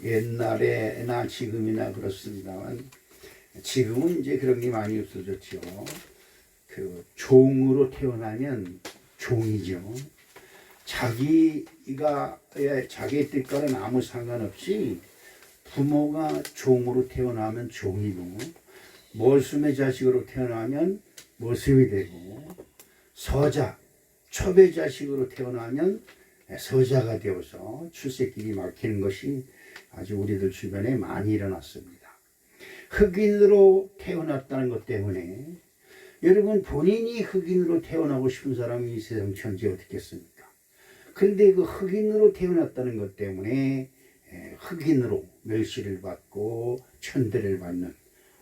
옛날에나 지금이나 그렇습니다만 지금은 이제 그런 게 많이 없어졌죠. 그 종으로 태어나면 종이죠. 자기가 자기의 뜻과는 아무 상관없이 부모가 종으로 태어나면 종이고 머슴의 자식으로 태어나면 머슴이 되고 서자, 첩의 자식으로 태어나면 서자가 되어서 출세길이 막히는 것이 아주 우리들 주변에 많이 일어났습니다. 흑인으로 태어났다는 것 때문에 여러분 본인이 흑인으로 태어나고 싶은 사람이 이 세상 천지에 어떻겠습니까? 그런데 그 흑인으로 태어났다는 것 때문에 흑인으로 멸시를 받고 천대를 받는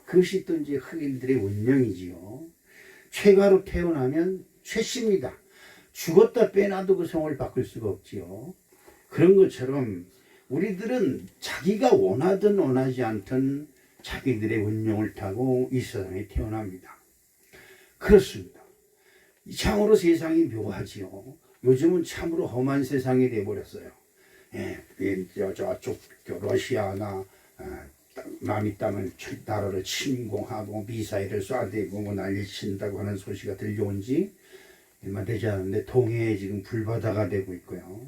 그것이 또 이제 흑인들의 운명이지요. 최가로 태어나면 최씨입니다. 죽었다 빼놔도 그 성을 바꿀 수가 없지요. 그런 것처럼 우리들은 자기가 원하든 원하지 않든 자기들의 운명을 타고 이 세상에 태어납니다. 그렇습니다. 참으로 세상이 묘하지요. 요즘은 참으로 험한 세상이 되어버렸어요. 저쪽 러시아나 남이 땅을 나라를 침공하고 미사일을 쏴대고 뭐 난리친다고 하는 소식이 들려온 지 얼마 되지 않았는데 동해에 지금 불바다가 되고 있고요.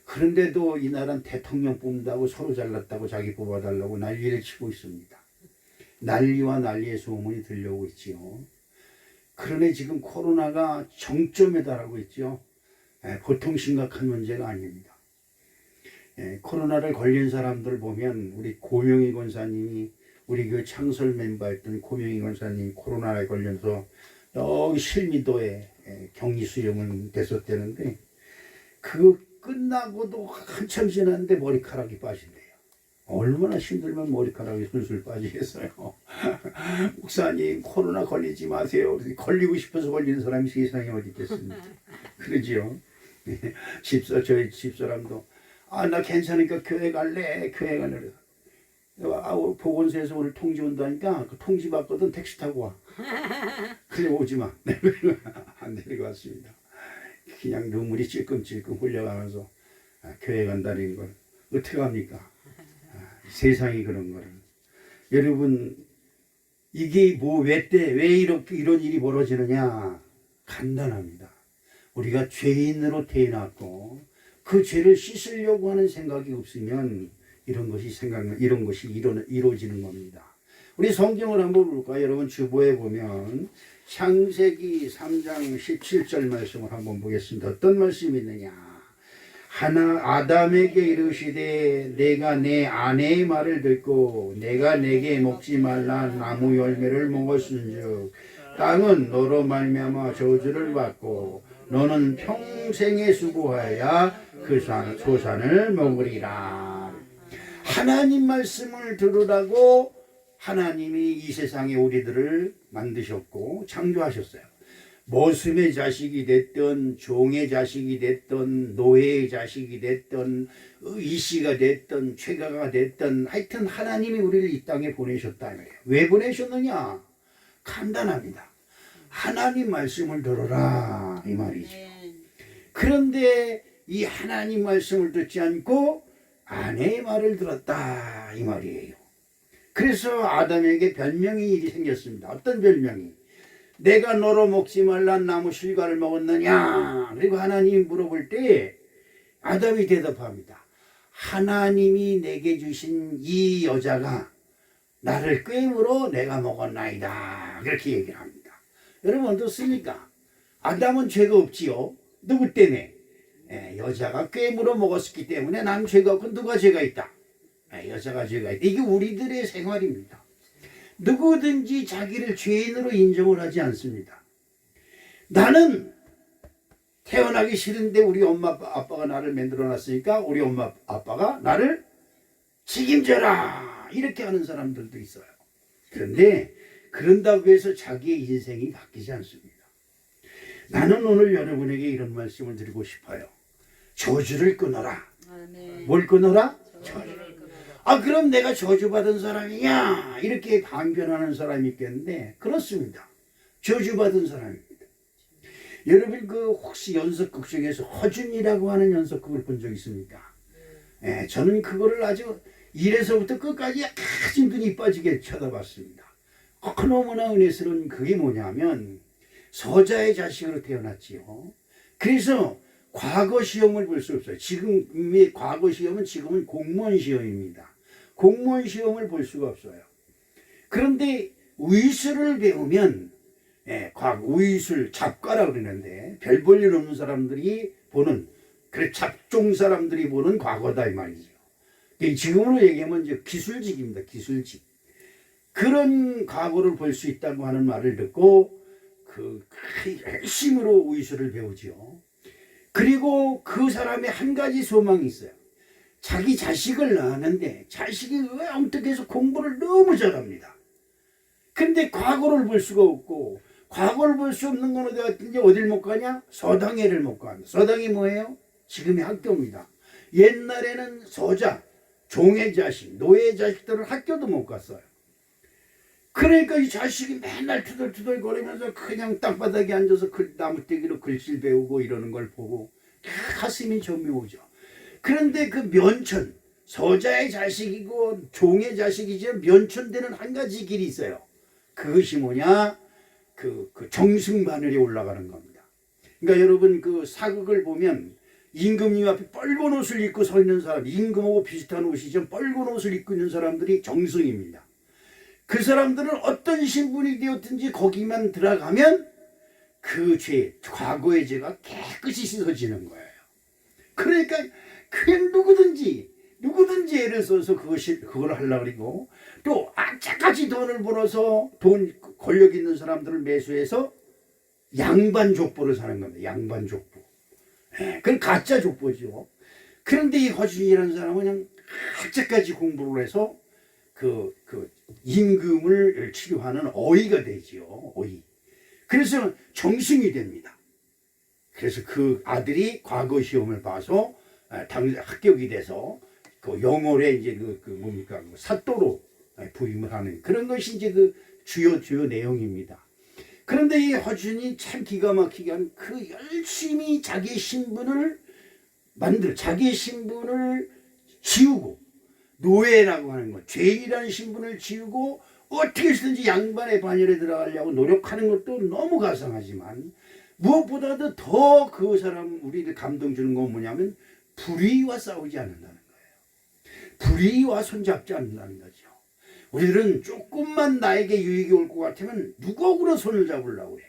그런데도 이 나라는 대통령 뽑는다고 서로 잘났다고 자기 뽑아달라고 난리를 치고 있습니다. 난리와 난리의 소문이 들려오고 있지요. 그러네 지금 코로나가 정점에 달하고 있죠. 보통 심각한 문제가 아닙니다. 코로나를 걸린 사람들 보면 우리 고명희 권사님이 우리 교회 창설 멤버였던 고명희 권사님이 코로나에 걸려서 여기 실미도에 격리 수용은 됐었다는데 그거 끝나고도 한참 지났는데 머리카락이 빠진대요. 얼마나 힘들면 머리카락이 술술 빠지겠어요. 목사님 코로나 걸리지 마세요. 걸리고 싶어서 걸리는 사람이 세상에 어디 있겠습니까? 그러지요. 저희 집사람도 나 괜찮으니까 교회 갈래. 교회 갈래. 보건소에서 오늘 통지 온다니까 그 통지 받거든 택시 타고 와. 그냥 오지 마. 안 데리고 왔습니다. 그냥 눈물이 찔끔찔끔 흘려가면서 교회 간다는 걸 어떻게 합니까? 세상이 그런 거를. 여러분 이게 왜 이렇게 이런 일이 벌어지느냐? 간단합니다. 우리가 죄인으로 태어났고 그 죄를 씻으려고 하는 생각이 없으면 이런 것이 이루어지는 겁니다. 우리 성경을 한번 볼까요? 여러분 주보에 보면 창세기 3장 17절 말씀을 한번 보겠습니다. 어떤 말씀이 있느냐? 아담에게 이르시되 내가 내 아내의 말을 듣고 내가 내게 먹지 말라 나무 열매를 먹었은즉 땅은 너로 말미암아 저주를 받고 너는 평생에 수고하여 그 소산을 먹으리라. 하나님 말씀을 들으라고 하나님이 이 세상에 우리들을 만드셨고 창조하셨어요. 머슴의 자식이 됐든 종의 자식이 됐든 노예의 자식이 됐든 이씨가 됐든 최가가 됐든 하여튼 하나님이 우리를 이 땅에 보내셨다. 왜 보내셨느냐? 간단합니다. 하나님 말씀을 들어라 이 말이죠. 그런데 이 하나님 말씀을 듣지 않고 아내의 말을 들었다 이 말이에요. 그래서 아담에게 별명이 일이 생겼습니다. 어떤 별명이? 내가 너로 먹지 말란 나무 실과를 먹었느냐? 그리고 하나님이 물어볼 때 아담이 대답합니다. 하나님이 내게 주신 이 여자가 나를 꾀물어 내가 먹었나이다. 그렇게 얘기를 합니다. 여러분 어떻습니까? 아담은 죄가 없지요. 누구 때문에? 여자가 꾀물어 먹었기 때문에 난 죄가 없고 누가 죄가 있다? 여자가 죄가 있다. 이게 우리들의 생활입니다. 누구든지 자기를 죄인으로 인정을 하지 않습니다. 나는 태어나기 싫은데 우리 엄마 아빠가 나를 만들어 놨으니까 우리 엄마 아빠가 나를 책임져라 이렇게 하는 사람들도 있어요. 그런데 그런다고 해서 자기의 인생이 바뀌지 않습니다. 나는 오늘 여러분에게 이런 말씀을 드리고 싶어요. 저주를 끊어라. 뭘 끊어라? 저주를. 그럼 내가 저주받은 사람이냐? 이렇게 강변하는 사람이 있겠는데 그렇습니다. 저주받은 사람입니다. 여러분 혹시 연속극 중에서 허준이라고 하는 연속극을 본 적 있습니까? 저는 그거를 아주 1에서부터 끝까지 아주 눈이 빠지게 쳐다봤습니다. 너무나 은혜스러운 그게 뭐냐면 서자의 자식으로 태어났지요. 그래서 과거 시험을 볼 수 없어요. 지금의 과거 시험은 지금은 공무원 시험입니다. 공무원 시험을 볼 수가 없어요. 그런데 의술을 배우면 의술 잡과라고 그러는데 별 볼 일 없는 사람들이 보는 그래 잡종 사람들이 보는 과거다 이 말이죠. 지금으로 얘기하면 이제 기술직입니다. 기술직. 그런 과거를 볼 수 있다고 하는 말을 듣고 열심으로 의술을 배우죠. 그리고 그 사람의 한 가지 소망이 있어요. 자기 자식을 낳았는데 자식이 엉뚱해서 공부를 너무 잘합니다. 근데 과거를 볼 수가 없고 과거를 볼 수 없는 건 어딜 못 가냐? 서당회를 못 갑니다. 서당이 뭐예요? 지금의 학교입니다. 옛날에는 서자, 종의 자식, 노예의 자식들은 학교도 못 갔어요. 그러니까 이 자식이 맨날 투덜투덜 거리면서 그냥 땅바닥에 앉아서 나무떼기로 글씨를 배우고 이러는 걸 보고 가슴이 점이 오죠. 그런데 그 면천, 서자의 자식이고 종의 자식이지만 면천되는 한 가지 길이 있어요. 그것이 뭐냐? 그 정승바늘에 올라가는 겁니다. 그러니까 여러분 그 사극을 보면 임금님 앞에 빨간 옷을 입고 서 있는 사람, 임금하고 비슷한 옷이죠. 빨간 옷을 입고 있는 사람들이 정승입니다. 그 사람들은 어떤 신분이 되었든지 거기만 들어가면 그 죄, 과거의 죄가 깨끗이 씻어지는 거예요. 그러니까 그냥 누구든지 애를 써서 그걸 하려고 그러고 또 악착같이 돈을 벌어서 권력 있는 사람들을 매수해서 양반 족보를 사는 겁니다. 양반 족보. 그건 가짜 족보죠. 그런데 이 허준이라는 사람은 그냥 악착같이 공부를 해서 그 임금을 치료하는 어의가 되지요. 어의. 그래서 정승이 됩니다. 그래서 그 아들이 과거 시험을 봐서 합격이 돼서 그 영월에 이제 뭡니까 사또로 부임을 하는 그런 것이 이제 그 주요 내용입니다. 그런데 이 허준이 참 기가 막히게 한 그 열심히 자기의 신분을 자기의 신분을 지우고 노예라고 하는 것, 죄인이라는 신분을 지우고 어떻게 해서든지 양반의 반열에 들어가려고 노력하는 것도 너무 가상하지만 무엇보다도 더 그 사람 우리를 감동 주는 건 뭐냐면 불의와 싸우지 않는다는 거예요. 불의와 손잡지 않는다는 거죠. 우리들은 조금만 나에게 유익이 올 것 같으면 누구하고나 손을 잡으려고 해요.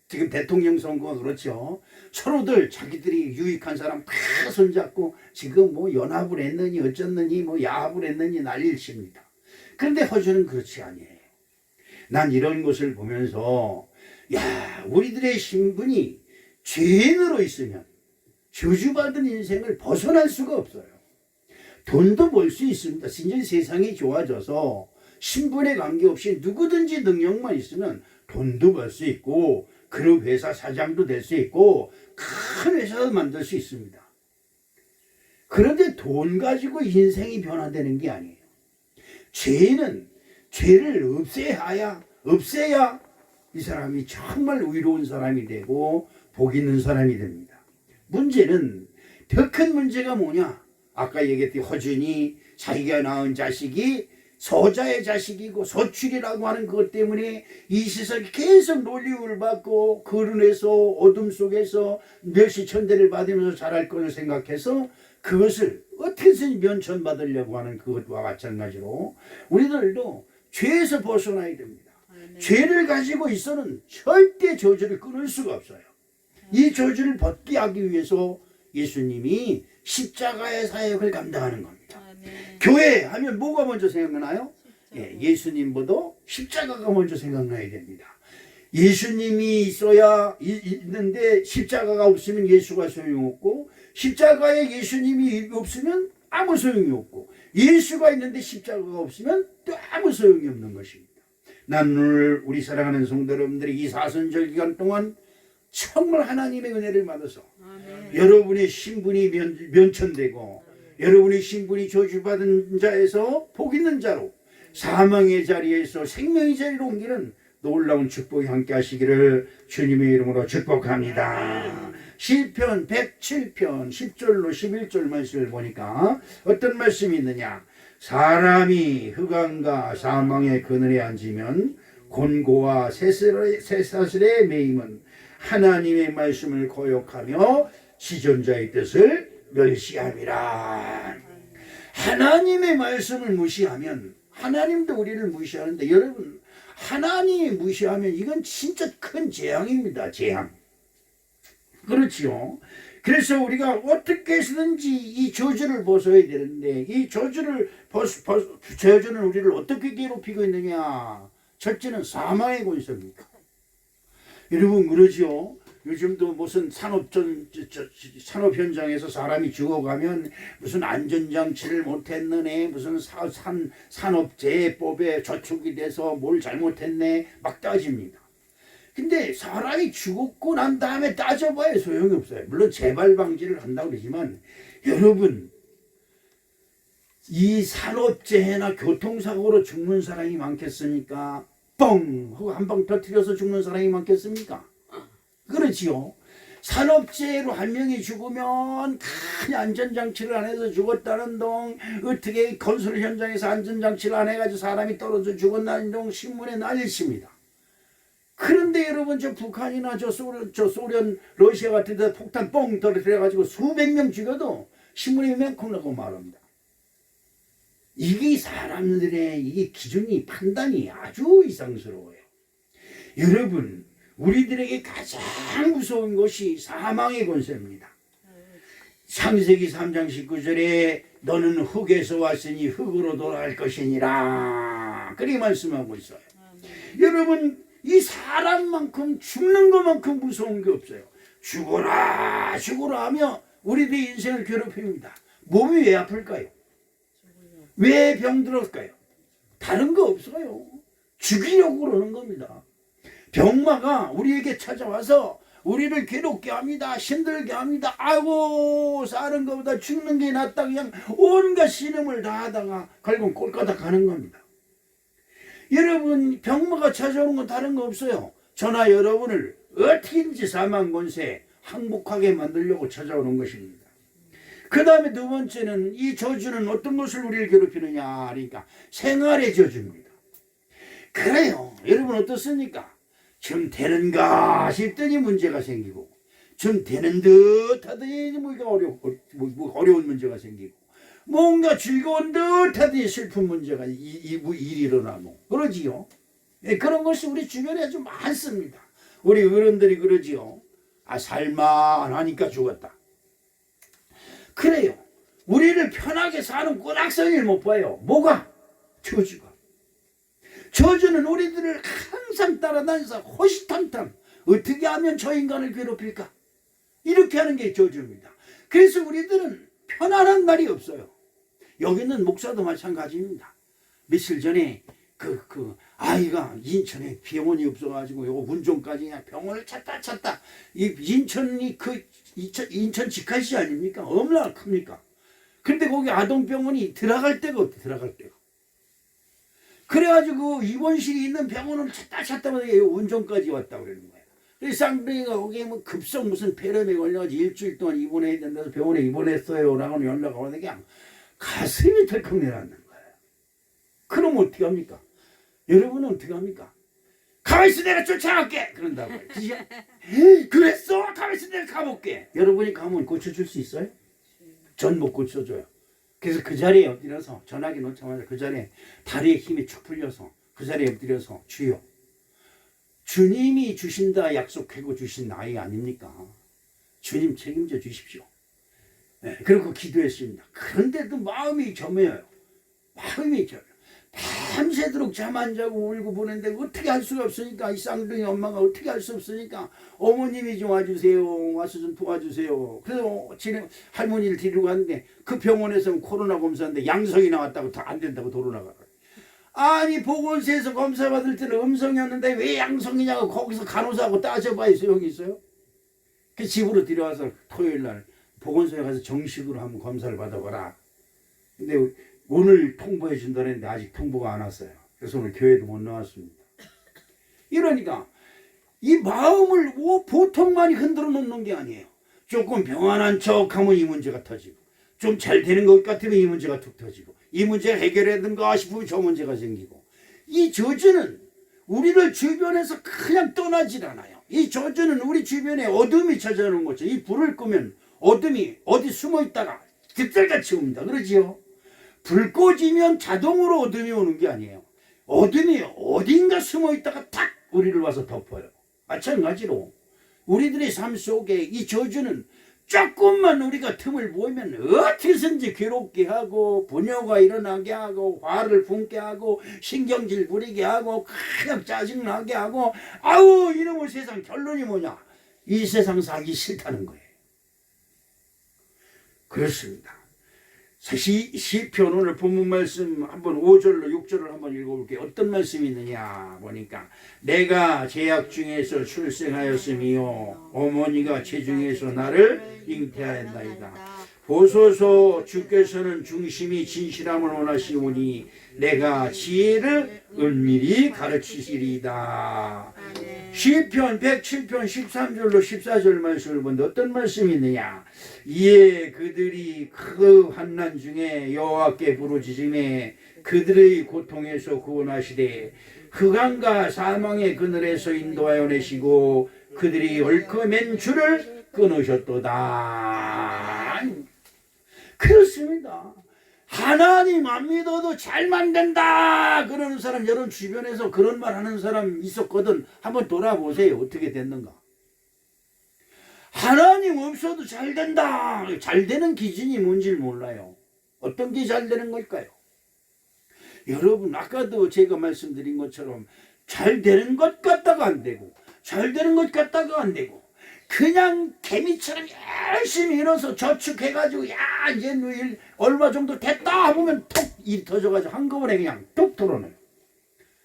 지금 대통령 선거가 그렇죠. 서로들 자기들이 유익한 사람 다 손잡고 지금 뭐 연합을 했느니 어쩌느니 뭐 야합을 했느니 난리를 칩니다. 그런데 허준은 그렇지 아니에요. 난 이런 것을 보면서 우리들의 신분이 죄인으로 있으면 저주받은 인생을 벗어날 수가 없어요. 돈도 벌 수 있습니다. 진짜 세상이 좋아져서 신분에 관계없이 누구든지 능력만 있으면 돈도 벌 수 있고 그룹 회사 사장도 될 수 있고 큰 회사도 만들 수 있습니다. 그런데 돈 가지고 인생이 변화되는 게 아니에요. 죄인은 죄를 없애야 이 사람이 정말 의로운 사람이 되고 복 있는 사람이 됩니다. 문제는 더 큰 문제가 뭐냐? 아까 얘기했듯이 허준이 자기가 낳은 자식이 서자의 자식이고 서출이라고 하는 것 때문에 이 세상에 계속 논리를 받고 거론해서 어둠 속에서 멸시천대를 받으면서 자랄 것을 생각해서 그것을 어떻게든 면천받으려고 하는 그것과 마찬가지로 우리들도 죄에서 벗어나야 됩니다. 죄를 가지고 있어는 절대 저주를 끊을 수가 없어요. 이 저주를 벗게 하기 위해서 예수님이 십자가의 사역을 감당하는 겁니다. 교회 하면 뭐가 먼저 생각나요? 예수님보다 십자가가 먼저 생각나야 됩니다. 예수님이 있는데 십자가가 없으면 예수가 소용없고 십자가에 예수님이 없으면 아무 소용이 없고 예수가 있는데 십자가가 없으면 또 아무 소용이 없는 것입니다. 난 오늘 우리 사랑하는 성도 여러분들이 이 사순절 기간 동안 정말 하나님의 은혜를 받아서 여러분의 신분이 면천되고 여러분의 신분이 저주받은 자에서 복 있는 자로 사망의 자리에서 생명의 자리로 옮기는 놀라운 축복이 함께 하시기를 주님의 이름으로 축복합니다. 시편 107편 10절로 11절 말씀을 보니까 어떤 말씀이 있느냐? 사람이 흑암과 사망의 그늘에 앉으면 곤고와 쇠사슬에 매임은 하나님의 말씀을 거역하며 지존자의 뜻을 멸시함이라. 하나님의 말씀을 무시하면 하나님도 우리를 무시하는데, 여러분 하나님이 무시하면 이건 진짜 큰 재앙입니다. 재앙. 그렇지요. 그래서 우리가 어떻게 해서든지 이 저주를 벗어야 되는데, 이 저주는 우리를 어떻게 괴롭히고 있느냐. 첫째는 사망의 권세입니다. 여러분 그러죠. 요즘도 무슨 산업 현장에서 사람이 죽어가면 무슨 안전장치를 못했느네, 무슨 산업재해법에 저촉이 돼서 뭘 잘못했네 막 따집니다. 근데 사람이 죽었고 난 다음에 따져봐야 소용이 없어요. 물론 재발 방지를 한다고 그러지만, 여러분 이 산업재해나 교통사고로 죽는 사람이 많겠습니까? 뻥 하고 한 방 터뜨려서 죽는 사람이 많겠습니까? 그렇지요. 산업재해로 한 명이 죽으면 큰 안전장치를 안 해서 죽었다는 동, 어떻게 건설 현장에서 안전장치를 안 해가지고 사람이 떨어져 죽었다는 동 신문에 난리칩니다. 그런데 여러분 저 북한이나 저 소련 러시아 같은 데 폭탄 뻥 떨어뜨려가지고 수백 명 죽여도 신문에 맹콩 나고 말합니다. 이게 사람들의 이게 기준이, 판단이 아주 이상스러워요. 여러분 우리들에게 가장 무서운 것이 사망의 권세입니다. 창세기 3장 19절에 너는 흙에서 왔으니 흙으로 돌아갈 것이니라 그렇게 말씀하고 있어요. 여러분 이 사람만큼 죽는 것만큼 무서운 게 없어요. 죽어라 죽어라 하며 우리들의 인생을 괴롭힙니다. 몸이 왜 아플까요? 왜 병들었을까요? 다른 거 없어요. 죽이려고 그러는 겁니다. 병마가 우리에게 찾아와서 우리를 괴롭게 합니다. 힘들게 합니다. 아이고 사는 것보다 죽는 게 낫다, 그냥 온갖 신음을 다 하다가 결국 꼴까닥 가는 겁니다. 여러분 병마가 찾아오는 건 다른 거 없어요. 저나 여러분을 어떻게든지 사망 권세 항복하게 만들려고 찾아오는 것입니다. 그 다음에 두 번째는, 이 저주는 어떤 것을 우리를 괴롭히느냐 그러니까 생활의 저주입니다. 그래요. 여러분 어떻습니까? 좀 되는가 싶더니 문제가 생기고, 좀 되는 듯 하더니 어려운 문제가 생기고, 뭔가 즐거운 듯 하더니 슬픈 문제가 일이 일어나고 그러지요. 그런 것이 우리 주변에 아주 많습니다. 우리 어른들이 그러지요. 아 살만하니까 죽었다. 그래요. 우리를 편하게 사는 꼴악성이를 못 봐요. 뭐가? 저주가. 저주는 우리들을 항상 따라다니면서 호시탐탐 어떻게 하면 저 인간을 괴롭힐까? 이렇게 하는 게 저주입니다. 그래서 우리들은 편안한 날이 없어요. 여기 있는 목사도 마찬가지입니다. 며칠 전에 그 아이가 인천에 병원이 없어가지고 요거 운전까지 그냥 병원을 찾다 이 인천이 인천 직할시 아닙니까? 얼마나 큽니까? 근데 거기 아동병원이 들어갈 데가 없대. 들어갈 데가. 그래가지고 입원실이 있는 병원을 찾다 운전까지 왔다고 그러는 거예요. 그래서 쌍둥이가 거기에 뭐 급성 무슨 폐렴에 걸려가지고 일주일 동안 입원해야 된다서 병원에 입원했어요 라고 연락이 오는데 그냥 가슴이 덜컥 내려앉는 거예요. 그럼 어떻게 합니까? 여러분은 어떻게 합니까? 가만있어 내가 쫓아갈게 그런다고. 그랬어? 가만있어 내가 가볼게. 여러분이 가면 고쳐줄 수 있어요? 전 못 고쳐줘요. 그래서 그 자리에 엎드려서 전화기 놓자마자 그 자리에 다리에 힘이 쭉 풀려서 그 자리에 엎드려서 주여, 주님이 주신다 약속하고 주신 아이 아닙니까? 주님 책임져 주십시오. 네, 그리고 기도했습니다. 그런데도 마음이 점해요. 마음이 점해요. 밤새도록 잠 안 자고 울고 보는데 어떻게 할 수가 없으니까, 이 쌍둥이 엄마가 어떻게 할 수 없으니까 어머님이 좀 와주세요. 와서 좀 도와주세요. 그래서 할머니를 데리고 갔는데 그 병원에서 코로나 검사인데 양성이 나왔다고 안 된다고 도로 나가요. 아니 보건소에서 검사 받을 때는 음성이었는데 왜 양성이냐고 거기서 간호사하고 따져봐야 소용이 있어요? 그 집으로 데려와서 토요일 날 보건소에 가서 정식으로 한번 검사를 받아봐라. 근데 오늘 통보해 준다는데 아직 통보가 안 왔어요. 그래서 오늘 교회도 못 나왔습니다. 이러니까 이 마음을 보통만이 흔들어 놓는 게 아니에요. 조금 평안한 척하면 이 문제가 터지고, 좀 잘 되는 것 같으면 이 문제가 툭 터지고, 이 문제가 해결해야되는가 싶으면 저 문제가 생기고, 이 저주는 우리를 주변에서 그냥 떠나질 않아요. 이 저주는 우리 주변에 어둠이 찾아오는 거죠. 이 불을 끄면 어둠이 어디 숨어 있다가 깃들같이 옵니다. 그러지요? 불 꺼지면 자동으로 어둠이 오는 게 아니에요. 어둠이 어딘가 숨어 있다가 탁 우리를 와서 덮어요. 마찬가지로 우리들의 삶 속에 이 저주는 조금만 우리가 틈을 보이면 어떻게든지 괴롭게 하고 분노가 일어나게 하고 화를 품게 하고 신경질 부리게 하고 그냥 짜증나게 하고, 아우 이놈의 세상 결론이 뭐냐, 이 세상 살기 싫다는 거예요. 그렇습니다. 시편 오늘 본문 말씀 한번 5절로 6절을 한번 읽어볼게요. 어떤 말씀이 있느냐 보니까, 내가 제약 중에서 출생하였으며 어머니가 체중에서 나를 잉태하였나이다. 보소서, 주께서는 중심이 진실함을 원하시오니 내가 지혜를 은밀히 가르치시리이다. 시편 107편 13절로 14절 말씀을 보는데 어떤 말씀이 있느냐, 이에 그들이 그 환난 중에 여호와께 부르짖음에 그들의 고통에서 구원하시되 흑암과 사망의 그늘에서 인도하여 내시고 그들이 얽혀맨 줄을 끊으셨도다. 그렇습니다. 하나님 안 믿어도 잘만 된다 그러는 사람, 여러분 주변에서 그런 말 하는 사람 있었거든. 한번 돌아보세요. 어떻게 됐는가. 하나님 없어도 잘 된다. 잘 되는 기준이 뭔지 몰라요. 어떤 게 잘 되는 걸까요? 여러분 아까도 제가 말씀드린 것처럼 잘 되는 것 같다가 안 되고, 잘 되는 것 같다가 안 되고, 그냥 개미처럼 열심히 일어서 저축해가지고 야 이제 일 얼마 정도 됐다 하면 톡 일이 터져가지고 한꺼번에 그냥 뚝 털어내요.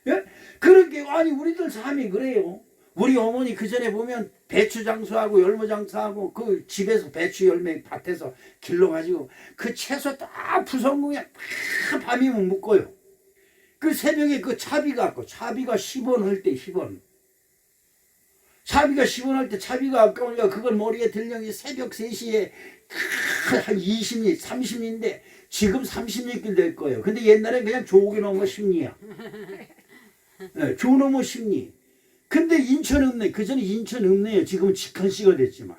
예? 그렇게 아니 우리들 삶이 그래요. 우리 어머니 그 전에 보면 배추 장수하고 열무 장수하고 그 집에서 배추 열매 밭에서 길러가지고 그 채소 딱 부숴놓고 그냥 다 밤이면 묶어요. 그 새벽에 그 차비가 10원 할 때 10원. 차비가 10원 할 때 차비가 아까우니까 그걸 머리에 들려니 새벽 3시에 한 20리, 30리인데 지금 30리길 될 거예요. 근데 옛날에 그냥 조기 넘어 10리야. 네, 조 넘어 10리. 근데 인천 읍내, 그 전에 인천 읍내에 지금은 직හන්시가 됐지만.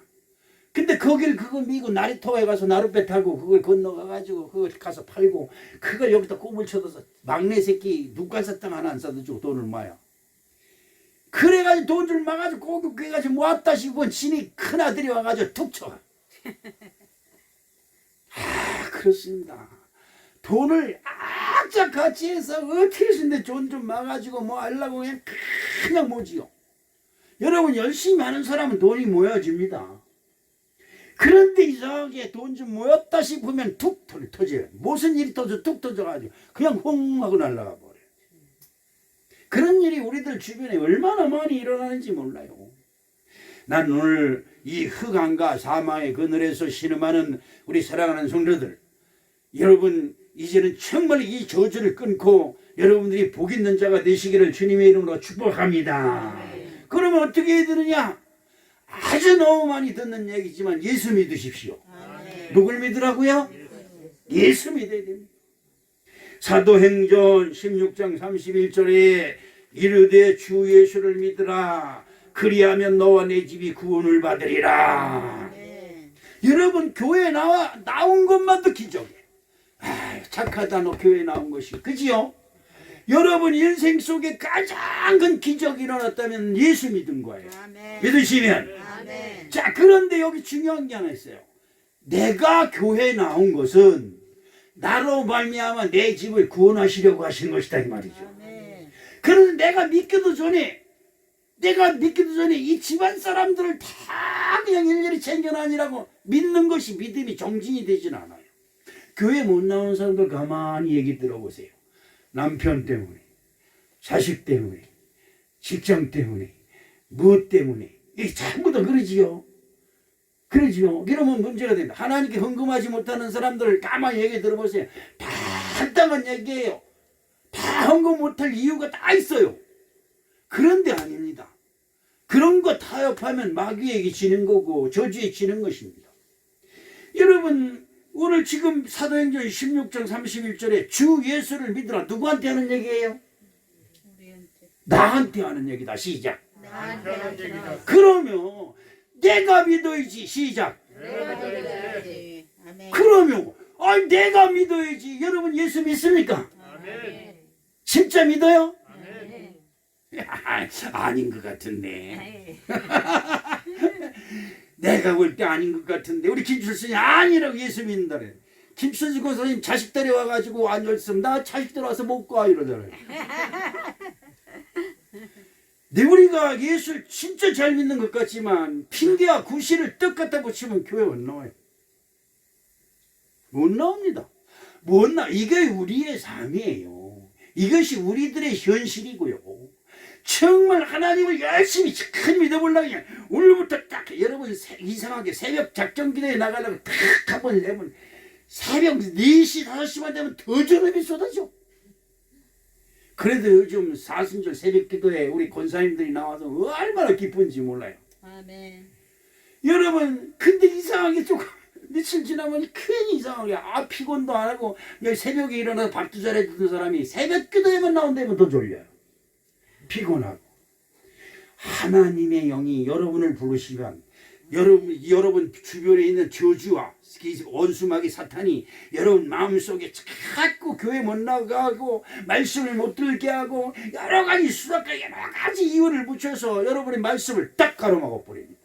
근데 거길 그거 미고 나리터에 가서 나룻배 타고 그걸 건너가가지고 그걸 가서 팔고 그걸 여기다 꼽을 쳐둬서 막내 새끼 눈깔사탕 하나 안 사다 주고 돈을 모아요. 그래가지고 돈 줄 막아가지고 고기 그래가지고 모았다 싶으면 진이 큰아들이 와가지고 툭 쳐. 그렇습니다. 돈을 악착같이 해서 어떻게 했는데 돈 좀 막아가지고 뭐 하려고 그냥 뭐지요. 여러분 열심히 하는 사람은 돈이 모여집니다. 그런데 이상하게 돈 좀 모였다 싶으면 툭 터져요. 무슨 일이 터져 툭 터져가지고 그냥 헝 하고 날아가 버려요. 그런 일이 우리들 주변에 얼마나 많이 일어나는지 몰라요. 난 오늘 이 흑암과 사망의 그늘에서 신음하는 우리 사랑하는 성도들, 여러분 이제는 정말 이 저주를 끊고 여러분들이 복 있는 자가 되시기를 주님의 이름으로 축복합니다. 그러면 어떻게 해야 되느냐? 아주 너무 많이 듣는 얘기지만 예수 믿으십시오. 누굴 믿으라고요? 예수 믿어야 됩니다. 사도행전 16장 31절에 이르되 주 예수를 믿으라 그리하면 너와 내 집이 구원을 받으리라. 여러분 교회에 나온 것만도 기적이에요. 착하다 너 교회에 나온 것이. 그지요? 여러분 인생 속에 가장 큰 기적이 일어났다면 예수 믿은 거예요. 믿으시면. 자, 그런데 여기 중요한 게 하나 있어요. 내가 교회에 나온 것은 나로 말미암아 내 집을 구원하시려고 하신 것이다 이 말이죠. 그런데 내가 믿기도 전에 이 집안 사람들을 다 그냥 일일이 챙겨나니라고 믿는 것이 믿음이 정진이 되진 않아요. 교회 못 나오는 사람들 가만히 얘기 들어보세요. 남편 때문에, 자식 때문에, 직장 때문에, 무엇 때문에, 이게 전부 다 그러지요. 그러면 문제가 된다. 하나님께 헌금하지 못하는 사람들을 가만히 얘기 들어보세요. 다 한땅한 얘기예요. 다 헌금 못할 이유가 다 있어요. 그런데 아닙니다. 그런 거 타협하면 마귀에게 지는 거고 저주에 지는 것입니다. 여러분 오늘 지금 사도행전 16장 31절에 주 예수를 믿으라. 누구한테 하는 얘기예요? 나한테 하는 얘기다. 시작. 나한테 하는 얘기다. 그러면 내가 믿어야지. 시작. 내가 믿어야지. 아멘. 그러면 아니 내가 믿어야지. 여러분 예수 믿습니까? 아멘. 진짜 믿어요? 아멘. 아닌 것 같은데. 내가 볼 때 아닌 것 같은데 우리 김철순이 아니라고 예수 믿는다래. 김철순 권사님 자식 데려와가지고 안 열었으면 나 자식 데려와서 못 가 이러잖아요. 네, 우리가 예수를 진짜 잘 믿는 것 같지만 핑계와 구실을 떡 갖다 붙이면 교회 못 나와요. 못 나옵니다. 못 나. 이게 우리의 삶이에요. 이것이 우리들의 현실이고요. 정말 하나님을 열심히 큰 믿어보려고 그냥 오늘부터 딱 여러분 이상하게 새벽 작전기도에 나가려고 딱 한번 내면 새벽 4시 5시만 되면 더 전업이 쏟아져. 그래도 요즘 사순절 새벽기도에 우리 권사님들이 나와서 얼마나 기쁜지 몰라요. 아멘. 여러분 근데 이상하게 조금 며칠 지나면 괜히 이상하게 피곤도 안 하고 새벽에 일어나서 밥도 잘 해주던 사람이 새벽기도에만 나온다면 더 졸려요. 피곤하고. 하나님의 영이 여러분을 부르시면 여러분 주변에 있는 저주와 원수마귀 사탄이 여러분 마음속에 자꾸 교회 못 나가고 말씀을 못 들게 하고 여러 가지 수학과 여러 가지 이유를 붙여서 여러분의 말씀을 딱 가로막아 버립니다.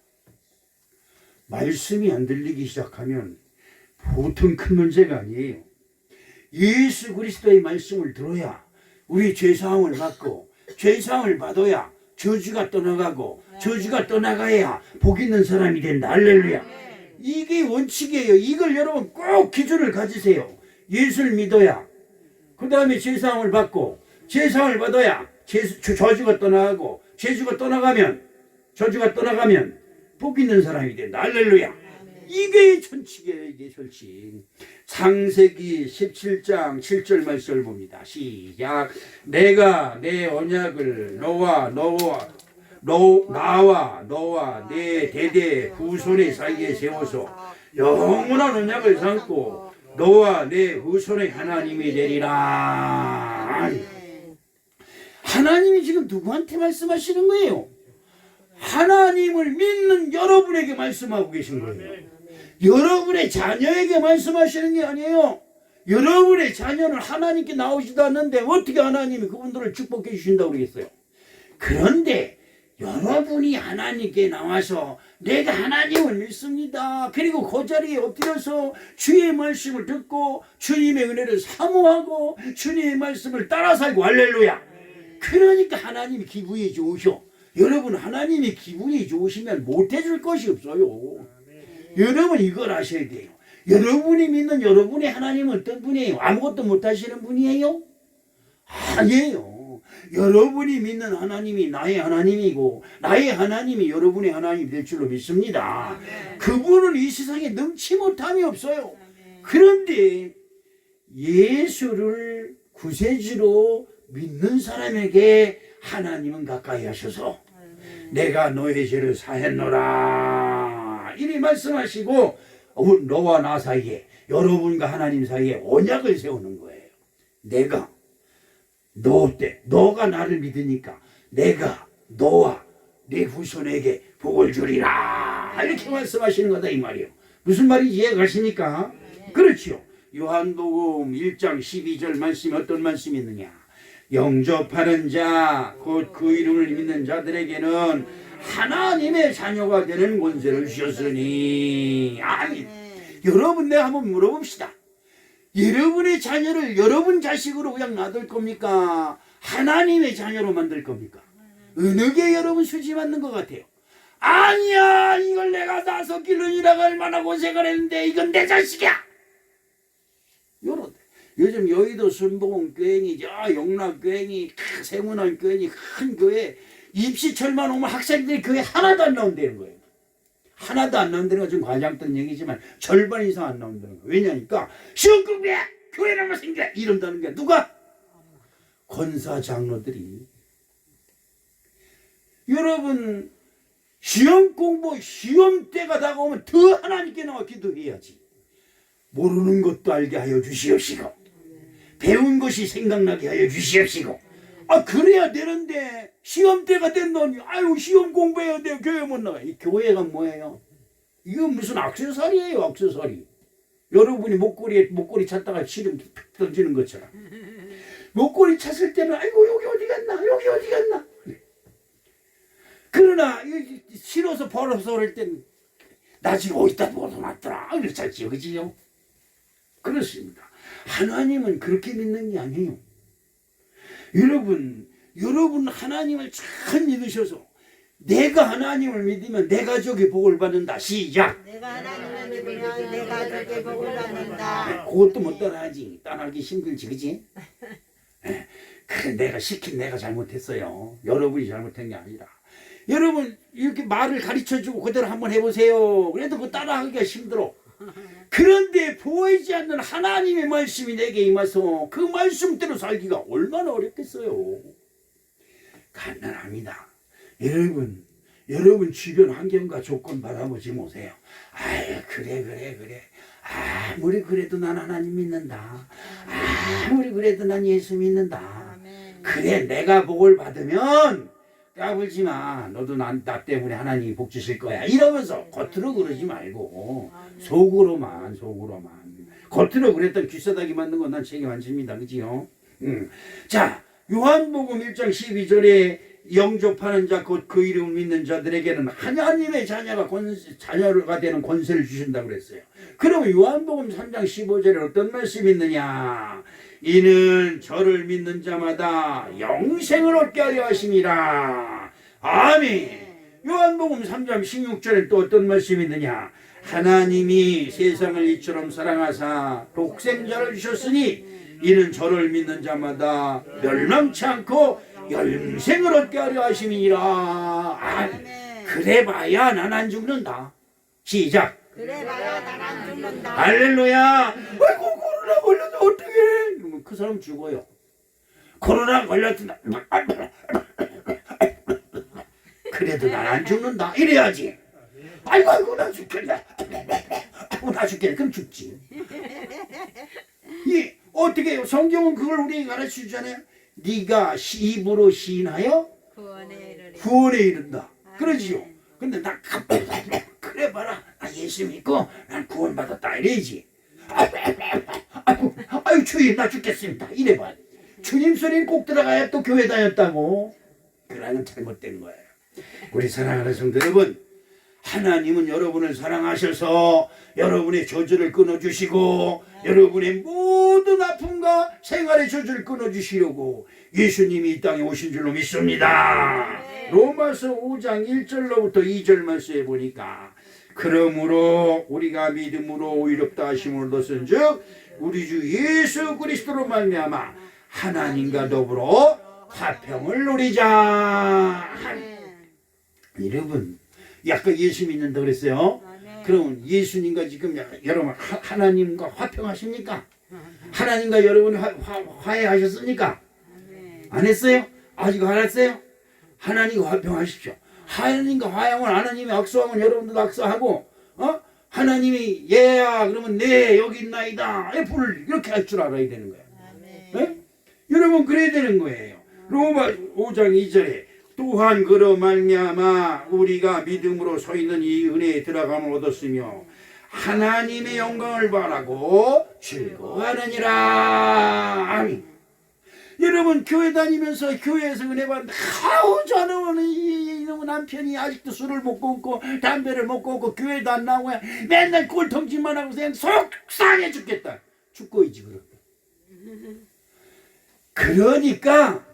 말씀이 안 들리기 시작하면 보통 큰 문제가 아니에요. 예수 그리스도의 말씀을 들어야 우리 죄사함을 받고 죄사함을 받아야 저주가 떠나가고 저주가 떠나가야 복 있는 사람이 된다. 할렐루야. 이게 원칙이에요. 이걸 여러분 꼭 기준을 가지세요. 예수를 믿어야 그 다음에 죄사함을 받고 죄사함을 받아야 저주가 떠나가고 저주가 떠나가면 복 있는 사람이 된다. 할렐루야. 이게 천칙이에요. 이게 천칙. 창세기 17장 7절 말씀을 봅니다. 시작. 내가 내 언약을 나와 너와 내 대대 후손의 사이에 세워서 영원한 언약을 삼고 너와 내 후손의 하나님이 되리라. 하나님이 지금 누구한테 말씀하시는 거예요? 하나님을 믿는 여러분에게 말씀하고 계신 거예요. 여러분의 자녀에게 말씀하시는 게 아니에요. 여러분의 자녀는 하나님께 나오지도 않는데 어떻게 하나님이 그분들을 축복해 주신다고 그러겠어요? 그런데 여러분이 하나님께 나와서 내가 하나님을 믿습니다. 그리고 그 자리에 엎드려서 주의 말씀을 듣고 주님의 은혜를 사모하고 주님의 말씀을 따라 살고 할렐루야. 그러니까 하나님이 기분이 좋으셔. 여러분 하나님이 기분이 좋으시면 못해줄 것이 없어요. 여러분 이걸 아셔야 돼요. 여러분이 믿는 여러분의 하나님은 어떤 분이에요? 아무것도 못하시는 분이에요? 아니에요. 여러분이 믿는 하나님이 나의 하나님이고 나의 하나님이 여러분의 하나님이 될 줄로 믿습니다. 그분은 이 세상에 능치 못함이 없어요. 그런데 예수를 구세주로 믿는 사람에게 하나님은 가까이 하셔서 내가 너의 죄를 사했노라 이리 말씀하시고 너와 나 사이에 여러분과 하나님 사이에 언약을 세우는 거예요. 내가 너가 나를 믿으니까 내가 너와 네 후손에게 복을 주리라 이렇게 말씀하시는 거다 이 말이에요. 무슨 말인지 이해가십니까? 그렇죠. 요한복음 1장 12절 말씀이 어떤 말씀이 있느냐. 영접하는 자 곧 그 이름을 믿는 자들에게는 하나님의 자녀가 되는 권세를 주셨으니 아멘. 여러분 내가 한번 물어봅시다. 여러분의 자녀를 여러분 자식으로 그냥 놔둘 겁니까? 하나님의 자녀로 만들 겁니까? 어느 게 여러분 수지 맞는 것 같아요? 아니야 이걸 내가 나서 길러니라가 얼마나 고생을 했는데 이건 내 자식이야. 요런 요즘 여의도 순복음 교회니 영락 교회니 세문안 교회니 큰 교회 입시철만 오면 학생들이 교회 하나도 안 나온다는 거예요. 하나도 안 나온다는 건 좀 과장된 얘기지만 절반 이상 안 나온다는 거예요. 왜냐니까 시험공부야 교회라면 생겨 이런다는 게 누가? 권사 장로들이. 여러분 시험 공부 시험 때가 다가오면 더 하나님께 나와 기도해야지. 모르는 것도 알게 하여 주시옵시고 배운 것이 생각나게 하여 주시옵시고 그래야 되는데 시험 때가 됐더니 아유 시험 공부해야 돼요. 교회 못 나가. 이 교회가 뭐예요? 이거 무슨 액세서리예요. 액세서리. 여러분이 목걸이 찾다가 시름 팍 던지는 것처럼 목걸이 찾을 때는 아이고 여기 어디 갔나 여기 어디 갔나. 그러나 싫어서 벌어서 그럴 땐 나 지금 어디다 벗어놨더라 이랬잖지요. 그지요? 그렇습니다. 하나님은 그렇게 믿는 게 아니에요. 여러분 하나님을 잘 믿으셔서 내가 하나님을 믿으면 내 가족이 복을 받는다. 시작. 내가 하나님을 믿으면 내 가족의 복을 받는다. 그것도 못 따라하지. 따라하기 힘들지, 그지? 그래 내가 시킨 내가 잘못했어요. 여러분이 잘못한 게 아니라. 여러분 이렇게 말을 가르쳐주고 그대로 한번 해보세요. 그래도 그 따라하기가 힘들어. 그런데 보이지 않는 하나님의 말씀이 내게 임해서 그 말씀대로 살기가 얼마나 어렵겠어요. 간단합니다. 여러분 주변 환경과 조건 바라보지 마세요. 아유 그래 아무리 그래도 난 하나님 믿는다. 아무리 그래도 난 예수 믿는다. 그래 내가 복을 받으면 까불지 마. 너도 나 때문에 하나님이 복 주실 거야. 이러면서 겉으로 그러지 말고 속으로만. 겉으로 그랬던 귀싸다기 맞는 건 난 책임 안 집니다. 그지요? 자, 요한복음 1장 12절에 영접하는 자 곧 그 이름을 믿는 자들에게는 하나님의 자녀가 되는 권세를 주신다고 그랬어요. 그러면 요한복음 3장 15절에 어떤 말씀이 있느냐? 이는 저를 믿는 자마다 영생을 얻게 하려 하심이라. 아멘. 요한복음 3장 16절에 또 어떤 말씀이 있느냐? 하나님이 세상을 이처럼 사랑하사 독생자를 주셨으니 이는 저를 믿는 자마다 멸망치 않고 영생을 얻게 하려 하심이니라. 아멘. 그래봐야 난 안 죽는다. 시작. 그래봐야 난 안 죽는다. 할렐루야. 아이고 코로나 걸려도 어떡해. 그러면 그 사람 죽어요. 코로나 걸렸다. 그래도 난 안 죽는다. 이래야지. 아이고 나 죽겠네. 나 죽겠네. 그럼 죽지. 이 어떻게 해요? 성경은 그걸 우리에게 가르쳐 주잖아요. 네가 입으로 시인하여 구원에 이른다. 그러지요. 근데 나 그래 봐라. 나 예수 믿고 난 구원받았다. 이래야지. 아유 주님 나 죽겠습니다. 이래 봐. 주님 소리는 꼭 들어가야 또 교회 다녔다고. 그러면 잘못된 거예요. 우리 사랑하는 성도 여러분, 하나님은 여러분을 사랑하셔서 여러분의 저주를 끊어주시고 여러분의 모든 아픔과 생활의 저주를 끊어주시려고 예수님이 이 땅에 오신 줄로 믿습니다. 로마서 5장 1절로부터 2절 말씀에 보니까 그러므로 우리가 믿음으로 의롭다 하심을 얻었은즉 우리 주 예수 그리스도로 말미암아 하나님과 더불어 화평을 누리자. 여러분 아까 예수 믿는다 그랬어요. 그러면 예수님과 지금 여러분 하나님과 화평하십니까? 하나님과 여러분이 화해하셨습니까? 안 했어요? 아직 안 했어요? 하나님과 화평하십시오. 하나님과 화해하면 하나님이 악수하면 여러분도 악수하고 하나님이 얘야 그러면 네 여기 있나이다 F를 이렇게 할 줄 알아야 되는 거예요. 네? 여러분 그래야 되는 거예요. 로마 5장 2절에 또한 그로 말미암아 우리가 믿음으로 서 있는 이 은혜에 들어감을 얻었으며 하나님의 영광을 바라고 즐거워하느니라. 아멘. 여러분 교회 다니면서 교회에서 은혜 받는데 아우 저는 이놈의 남편이 아직도 술을 못 끊고 담배를 못 끊고 교회도 안 나오고 맨날 꼴통짓만 하고 그냥 속상해 죽겠다. 죽고이지 그럼. 그러니까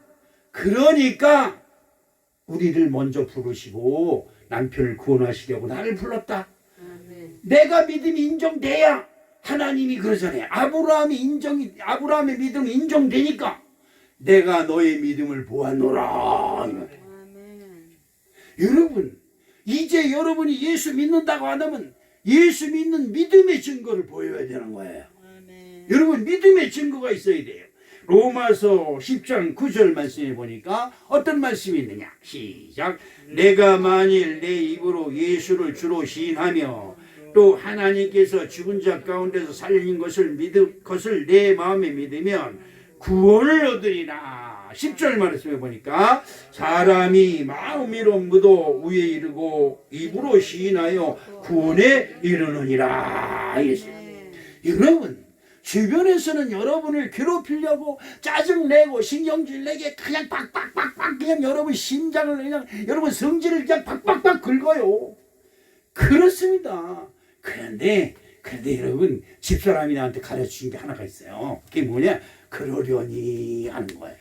우리를 먼저 부르시고 남편을 구원하시려고 나를 불렀다. 내가 믿음이 인정돼야 하나님이 그러잖아요. 아브라함의 믿음이 인정되니까 내가 너의 믿음을 보았노라. 여러분 이제 여러분이 예수 믿는다고 하면 예수 믿는 믿음의 증거를 보여야 되는 거예요. 여러분 믿음의 증거가 있어야 돼요. 로마서 10장 9절 말씀에 보니까 어떤 말씀이 있느냐. 시작. 내가 만일 내 입으로 예수를 주로 시인하며 또 하나님께서 죽은 자 가운데서 살린 것을 내 마음에 믿으면 구원을 얻으리라. 10절 말씀해 보니까 사람이 마음으로 믿어 위에 이르고 입으로 시인하여 구원에 이르느니라. 여러분 주변에서는 여러분을 괴롭히려고 짜증내고 신경질 내게 그냥 빡빡빡빡 그냥 여러분 심장을 그냥 여러분 성질을 그냥 빡빡빡 긁어요. 그렇습니다. 그런데 여러분 집사람이 나한테 가르쳐준 게 하나가 있어요. 그게 뭐냐? 그러려니 하는 거예요.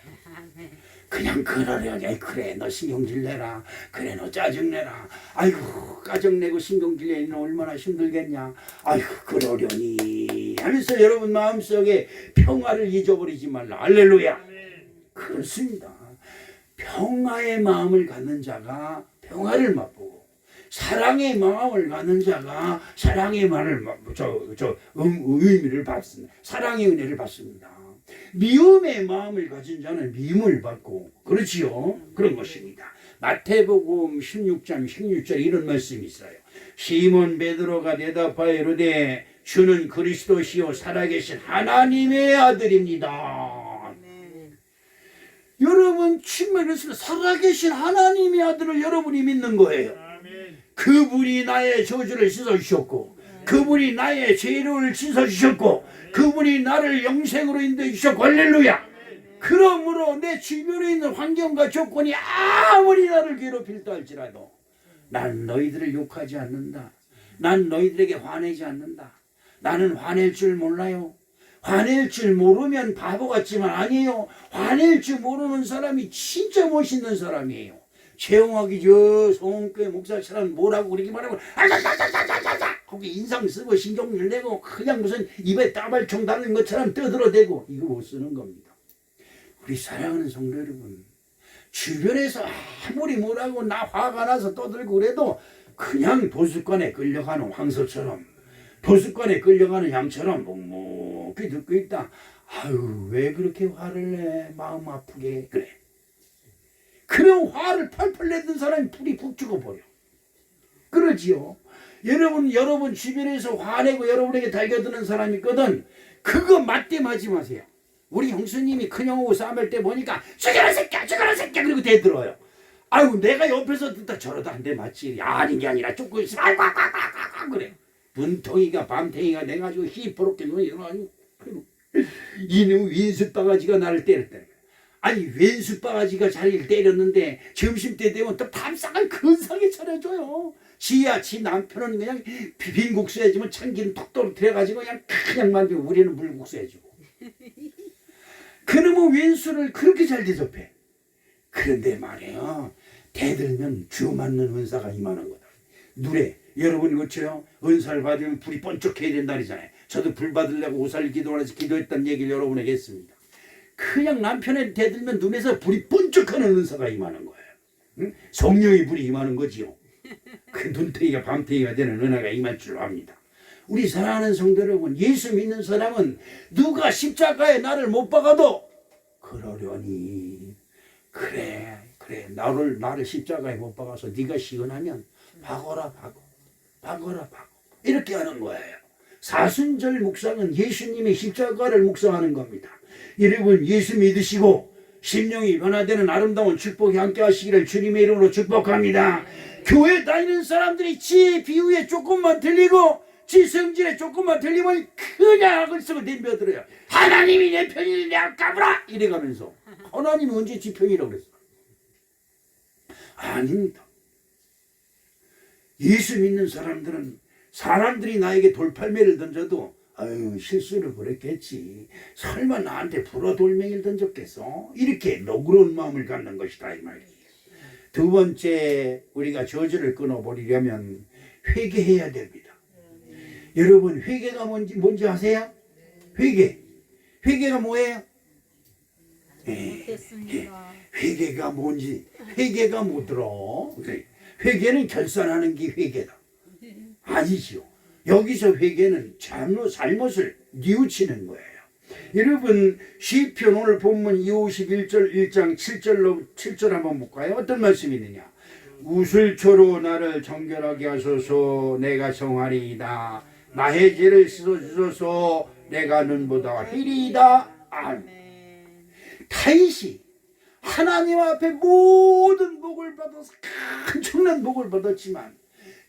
그냥 그러려니. 그래 너 신경질 내라. 그래 너 짜증 내라. 아이고 짜증내고 신경질 내는 얼마나 힘들겠냐. 아이고 그러려니 하면서 여러분 마음속에 평화를 잊어버리지 말라. 할렐루야. 그렇습니다. 평화의 마음을 갖는 자가 평화를 맛보고 사랑의 마음을 갖는 자가 사랑의 의미를 받습니다. 사랑의 은혜를 받습니다. 미움의 마음을 가진 자는 미움을 받고 그렇지요. 그런 것입니다. 마태복음 16장 16절 이런 말씀이 있어요. 시몬 베드로가 대답하여 이르되 주는 그리스도시요 살아계신 하나님의 아들입니다. 여러분 정말로서 살아계신 하나님의 아들을 여러분이 믿는 거예요. 그분이 나의 저주를 씻어주셨고 그분이 나의 죄를 씻어주셨고 그분이 나를 영생으로 인도해 주셨고 할렐루야. 그러므로 내 주변에 있는 환경과 조건이 아무리 나를 괴롭힐다 할지라도 난 너희들을 욕하지 않는다. 난 너희들에게 화내지 않는다. 나는 화낼 줄 몰라요. 화낼 줄 모르면 바보 같지만 아니에요. 화낼 줄 모르는 사람이 진짜 멋있는 사람이에요. 최영학이 저 성교회 목사처럼 뭐라고 그렇게 말하고 아자자자자자자 거기 인상 쓰고 신경질 내고 그냥 무슨 입에 따발총 달는 것처럼 떠들어대고 이거 못 쓰는 겁니다. 우리 사랑하는 성도 여러분 주변에서 아무리 뭐라고 나 화가 나서 떠들고 그래도 그냥 도수관에 끌려가는 황소처럼 도수관에 끌려가는 양처럼 묵묵히 듣고 있다. 아유 왜 그렇게 화를 내 마음 아프게 그래. 그런 화를 펄펄 내던 사람이 불이 푹 죽어버려. 그러지요. 여러분 주변에서 화내고 여러분에게 달겨드는 사람이 있거든. 그거 맞대마지 마세요. 우리 형수님이 큰형하고 싸움할 때 보니까 죽여라 새끼야 죽여라 새끼야 그리고 대들어요. 아이고 내가 옆에서 듣다 저러다 한 대 맞지. 아닌 게 아니라 쫓고 있으면 아이고 그래. 눈통이가 밤탱이가 돼가지고 희포롭게 눈이 일어나가지고 이놈 윈수바가지가 나를 때렸다. 아니 왼수바가지가 자기를 때렸는데 점심때 되면 또 밥상을 근사하게 차려줘요. 지야 지 남편은 그냥 비빔국수 해주면 참기름 톡 떨어뜨려가지고 그냥 만들고 우리는 물국수 해주고 그놈의 왼수를 그렇게 잘 대접해. 그런데 말이에요 대들면 주 맞는 은사가 임하는 거다. 누래 여러분이 그렇죠? 은사를 받으면 불이 번쩍해야 된다 그러잖아요. 저도 불 받으려고 오살리 기도하면서 기도했다는 얘기를 여러분에게 했습니다. 그냥 남편에 대들면 눈에서 불이 번쩍하는 은사가 임하는 거예요. 응? 성령의 불이 임하는 거지요. 그 눈탱이가 밤탱이가 되는 은혜가 임할 줄 압니다. 우리 사랑하는 성도 여러분 예수 믿는 사람은 누가 십자가에 나를 못 박아도 그러려니 그래 나를 십자가에 못 박아서 네가 시원하면 박어라 이렇게 하는 거예요. 사순절 묵상은 예수님의 십자가를 묵상하는 겁니다. 여러분 예수 믿으시고 심령이 변화되는 아름다운 축복이 함께 하시기를 주님의 이름으로 축복합니다. 교회 다니는 사람들이 지 비유에 조금만 들리고 지 성질에 조금만 들리면 그냥 악을 쓰고 덤벼들어요. 하나님이 내 편이니 내가 까불아 이래가면서 하나님이 언제 지 편이라고 그랬어? 아닙니다. 예수 믿는 사람들은 사람들이 나에게 돌팔매를 던져도 아유 실수를 그랬겠지. 설마 나한테 불어돌멩이를 던졌겠어? 이렇게 너그러운 마음을 갖는 것이다 이 말이에요. 두 번째 우리가 저주를 끊어버리려면 회개해야 됩니다. 여러분 회개가 뭔지 아세요? 회개가 뭐예요? 회개가 뭔지 회개가 뭐더라? 회개는 결산하는 게 회개다. 아니지요. 여기서 회개는 잘못을 뉘우치는 거예요. 여러분 시편 오늘 본문 51절 1장 7절 한번 볼까요? 어떤 말씀이 있느냐. 우슬초로 나를 정결하게 하소서. 내가 정하리이다. 나의 죄를 씻어주소서. 내가 눈보다 희리이다. 아멘. 다윗이 하나님 앞에 모든 복을 받아서 엄청난 복을 받았지만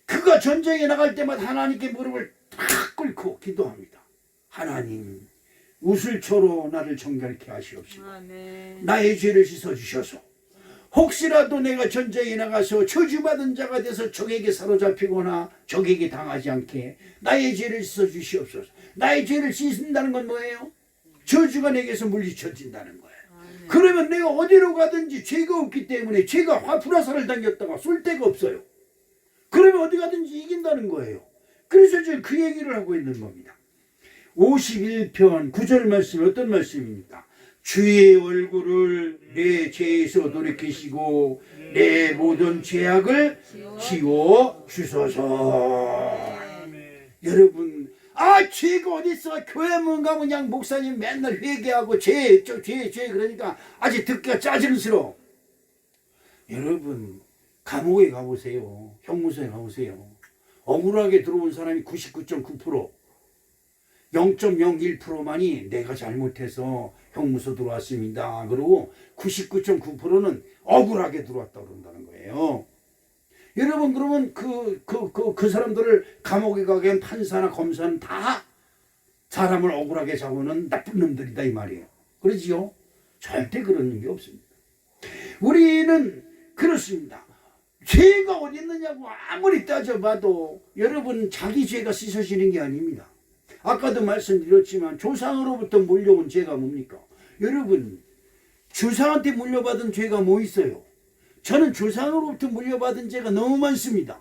그가 전쟁에 나갈 때마다 하나님께 무릎을 탁 꿇고 기도합니다. 하나님, 우슬초로 나를 정결케 하시옵시고 나의 죄를 씻어주셔서 혹시라도 내가 전쟁에 나가서 저주받은 자가 돼서 적에게 사로잡히거나 적에게 당하지 않게 나의 죄를 씻어주시옵소서. 나의 죄를 씻는다는 건 뭐예요? 저주가 내게서 물리쳐진다는 거예요. 그러면 내가 어디로 가든지 죄가 없기 때문에 죄가 화풀이사를 당겼다가 쏠 데가 없어요. 그러면 어디 가든지 이긴다는 거예요. 그래서 지금 그 얘기를 하고 있는 겁니다. 51편 9절 말씀 어떤 말씀입니까? 주의 얼굴을 내 죄에서 돌이키시고 내 모든 죄악을 지워 주소서. 여러분, 죄가 어디 있어? 교회 문 가면 그냥 목사님 맨날 회개하고 죄 그러니까 아직 듣기가 짜증스러워. 여러분, 감옥에 가보세요. 형무소에 가보세요. 억울하게 들어온 사람이 99.9%, 0.01%만이 내가 잘못해서 형무소 들어왔습니다. 그리고 99.9%는 억울하게 들어왔다 그런다는 거예요. 여러분, 그러면 그 사람들을 감옥에 가게 한 판사나 검사는 다 사람을 억울하게 잡으는 나쁜 놈들이다 이 말이에요. 그러지요? 절대 그런 일이 없습니다. 우리는 그렇습니다. 죄가 어디 있느냐고 아무리 따져봐도 여러분, 자기 죄가 씻어지는 게 아닙니다. 아까도 말씀드렸지만 조상으로부터 물려온 죄가 뭡니까? 여러분, 조상한테 물려받은 죄가 뭐 있어요? 저는 조상으로부터 물려받은 죄가 너무 많습니다.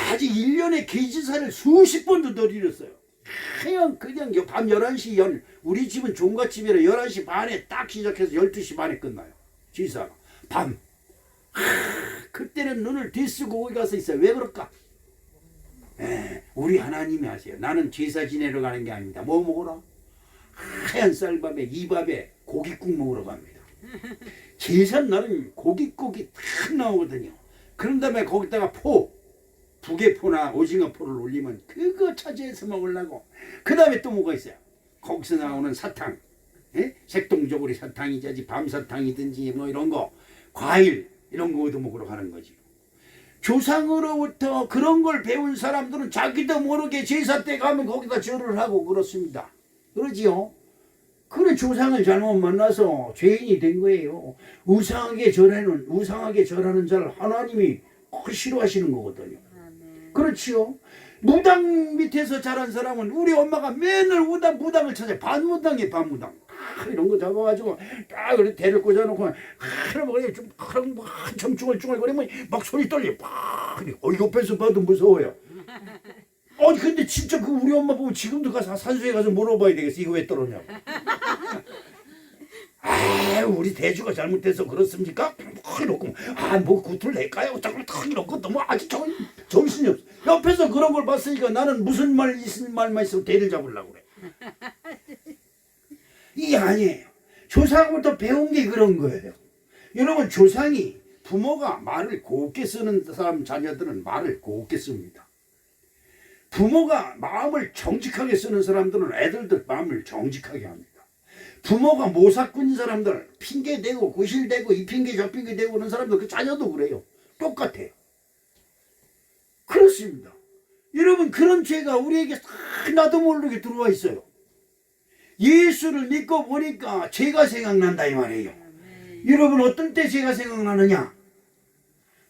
아직 1년에 개지사를 수십 번도 더 드렸어요. 그냥 밤 11시, 우리 집은 종갓집이라 11시 반에 딱 시작해서 12시 반에 끝나요. 지사가. 밤. 그때는 눈을 뒤쓰고 거기 가서 있어요. 왜 그럴까? 우리 하나님이 아세요. 나는 제사 지내러 가는 게 아닙니다. 뭐 먹으러? 하얀 쌀밥에 이밥에 고깃국 먹으러 갑니다. 제사 날은 고깃국이 탁 나오거든요. 그런 다음에 거기다가 부개포나 오징어포를 올리면 그거 차지해서 먹으려고. 그 다음에 또 뭐가 있어요? 거기서 나오는 사탕, 색동저고리 사탕이지 밤사탕이든지 뭐 이런 거, 과일 이런 거 얻어 먹으러 가는 거지. 조상으로부터 그런 걸 배운 사람들은 자기도 모르게 제사 때 가면 거기다 절을 하고 그렇습니다. 그러지요? 그래, 조상을 잘못 만나서 죄인이 된 거예요. 우상하게 절하는 자를 하나님이 싫어하시는 거거든요. 그렇지요? 무당 밑에서 자란 사람은 우리 엄마가 맨날 무당을 찾아. 반무당이에요, 반무당. 이런 거 잡아가지고 딱 그래 대를 꽂아놓고 그러면 좀 한참 쭝얼쭝얼거리면 막 소리 떨려. 옆에서 봐도 무서워요. 근데 진짜 그 우리 엄마 보면 지금도 가서 산소에 가서 물어봐야 되겠어. 이거 왜 떨었냐고. 우리 대주가 잘못돼서 그렇습니까? 이러고 뭐 구틀 낼까요? 딱 이러고 너무 아주 정신이 없어. 옆에서 그런 걸 봤으니까 나는 무슨 말만 있으면 대를 잡으려고 그래. 이게 아니에요. 조상부터 배운 게 그런 거예요. 여러분, 조상이 부모가 말을 곱게 쓰는 사람 자녀들은 말을 곱게 씁니다. 부모가 마음을 정직하게 쓰는 사람들은 애들들 마음을 정직하게 합니다. 부모가 모사꾼인 사람들 핑계대고 구실대고 이 핑계 저 핑계 대고 그런 사람들 그 자녀도 그래요. 똑같아요. 그렇습니다. 여러분, 그런 죄가 우리에게 나도 모르게 들어와 있어요. 예수를 믿고 보니까 죄가 생각난다 이 말이에요. 여러분, 어떤 때 죄가 생각나느냐?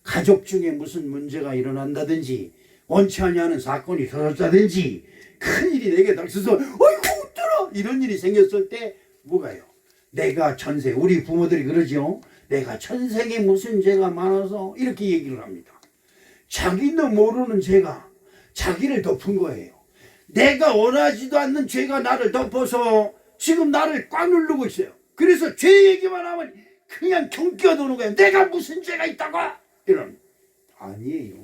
가족 중에 무슨 문제가 일어난다든지 원치 않는 사건이 터졌다든지 큰일이 내게 닥쳐서 어이구 웃더라 이런 일이 생겼을 때 뭐가요? 내가 천세, 우리 부모들이 그러죠. 내가 천생에 무슨 죄가 많아서 이렇게 얘기를 합니다. 자기도 모르는 죄가 자기를 덮은 거예요. 내가 원하지도 않는 죄가 나를 덮어서 지금 나를 꽉 누르고 있어요. 그래서 죄 얘기만 하면 그냥 경기가 도는 거예요. 내가 무슨 죄가 있다고? 이런. 아니에요.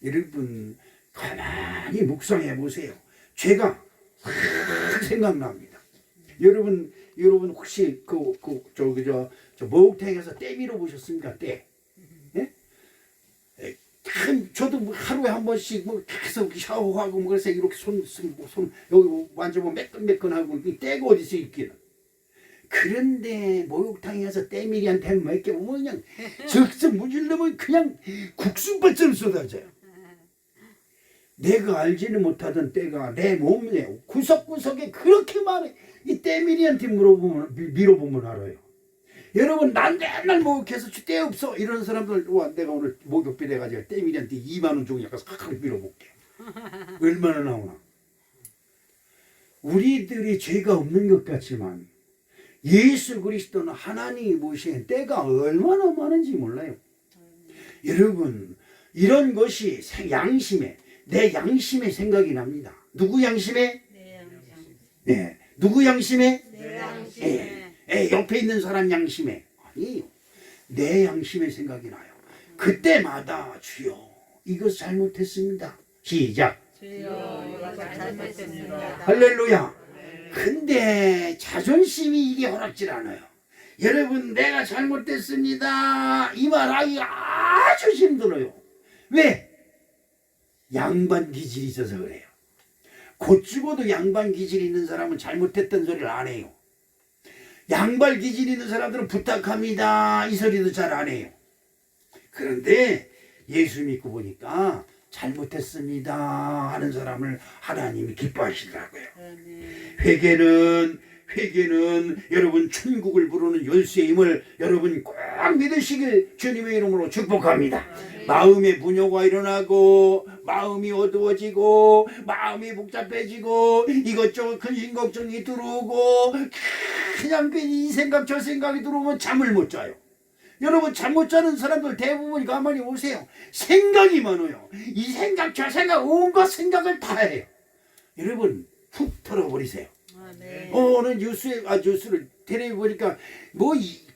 여러분, 가만히 묵상해 보세요. 죄가 생각납니다. 여러분 혹시 저 목욕탕에서 때 밀어 보셨습니까? 때. 예? 참 저도 뭐 하루에 한 번씩 뭐 계속 샤워하고 뭐 그래서 이렇게 손 여기 만져보면 매끈매끈하고 이 때가 어디서 있기는. 그런데 목욕탕에 가서 때밀이한테 맡겨보면 그냥 적적 무질러면 그냥 국수밭처럼 쏟아져요. 내가 알지는 못하던 때가 내 몸에 구석구석에 그렇게 많아. 이 때밀이한테 밀어보면 알아요. 여러분 난 맨날 목욕해서 때 없어 이런 사람들, 와 내가 오늘 목욕비 내가지고 때밀이한테 2만 원 주고 약간 싹 밀어볼게. 얼마나 나오나. 우리들이 죄가 없는 것 같지만 예수 그리스도는 하나님이 보시기엔 때가 얼마나 많은지 몰라요. 여러분 이런 것이 양심에, 내 양심의 생각이 납니다. 누구 양심에? 네, 누구 양심에? 내 양심에. 옆에 있는 사람 양심에. 아니에요. 내 양심의 생각이 나요. 그때마다 주여 이것 잘못했습니다. 시작. 주여 이거 잘못했습니다. 할렐루야. 근데 자존심이 이게 허락질 않아요. 여러분 내가 잘못됐습니다 이 말 하기가 아주 힘들어요. 왜? 양반 기질이 있어서 그래요. 곧 죽어도 양반 기질이 있는 사람은 잘못했던 소리를 안 해요. 양발 기질 있는 사람들은 부탁합니다 이 소리도 잘 안 해요. 그런데 예수 믿고 보니까 잘못했습니다 하는 사람을 하나님이 기뻐하시더라고요. 회개는 여러분 천국을 부르는 열쇠임을 여러분 꼭 믿으시길 주님의 이름으로 축복합니다. 마음에 분노가 일어나고 마음이 어두워지고 마음이 복잡해지고 이것저것 근심 걱정이 들어오고 그냥 이 생각 저 생각이 들어오면 잠을 못 자요. 여러분 잠 못 자는 사람들 대부분 가만히 보세요. 생각이 많아요. 이 생각 저 생각 온갖 생각을 다 해요. 여러분 훅 털어버리세요. 오늘 뉴스를 텔레비 보니까 뭐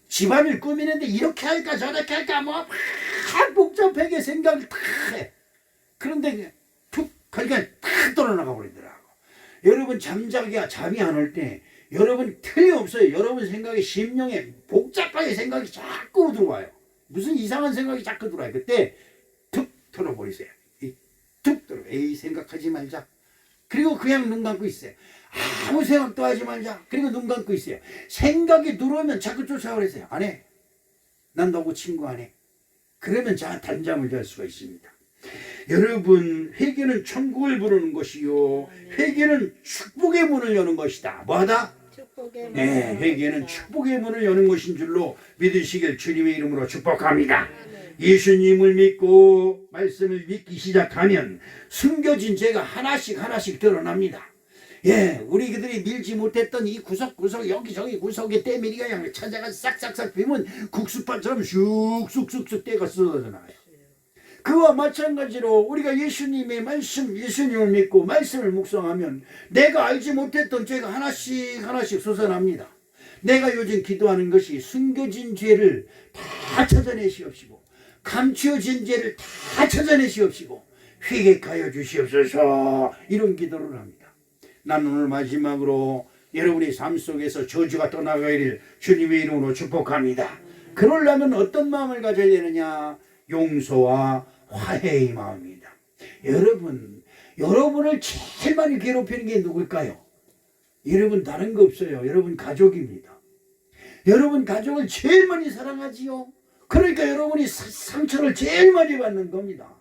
집안을 꾸미는데 이렇게 할까 저렇게 할까 뭐 복잡하게 생각을 다 해. 그런데 툭 하니까 탁 떨어나가 버리더라고. 여러분 잠이 안 올 때 여러분 틀림없어요. 여러분 생각에 심령에 복잡하게 생각이 자꾸 들어와요. 무슨 이상한 생각이 자꾸 들어와요. 그때 툭 털어버리세요. 툭 털어. 에이 생각하지 말자. 그리고 그냥 눈 감고 있어요. 아무 생각도 하지 말자. 그리고 눈 감고 있어요. 생각이 들어오면 자꾸 쫓아오래세요. 안 해. 난 너하고 친구 안 해. 그러면 단잠을 잘 수가 있습니다. 여러분 회개는 천국을 부르는 것이요 회개는 축복의 문을 여는 것이다. 뭐하다? 축복의 문. 네, 회개는 축복의 문을 여는 것인 줄로 믿으시길 주님의 이름으로 축복합니다. 예수님을 믿고 말씀을 믿기 시작하면 숨겨진 죄가 하나씩 드러납니다. 예, 우리 그들이 밀지 못했던 이 구석구석 여기저기 구석에 때밀이가 그냥 찾아가 싹싹싹 비면 국수판처럼 쑥쑥쑥쑥 때가 쏟아져 나와요. 그와 마찬가지로 우리가 예수님의 말씀, 예수님을 믿고 말씀을 묵상하면 내가 알지 못했던 죄가 하나씩 솟아납니다. 내가 요즘 기도하는 것이 숨겨진 죄를 다 찾아내시옵시고 감추어진 죄를 다 찾아내시옵시고 회개하여 주시옵소서 이런 기도를 합니다. 나는 오늘 마지막으로 여러분의 삶 속에서 저주가 떠나가기를 주님의 이름으로 축복합니다. 그러려면 어떤 마음을 가져야 되느냐? 용서와 화해의 마음입니다. 여러분을 제일 많이 괴롭히는 게 누굴까요? 여러분 다른 거 없어요. 여러분 가족입니다. 여러분 가족을 제일 많이 사랑하지요. 그러니까 여러분이 상처를 제일 많이 받는 겁니다.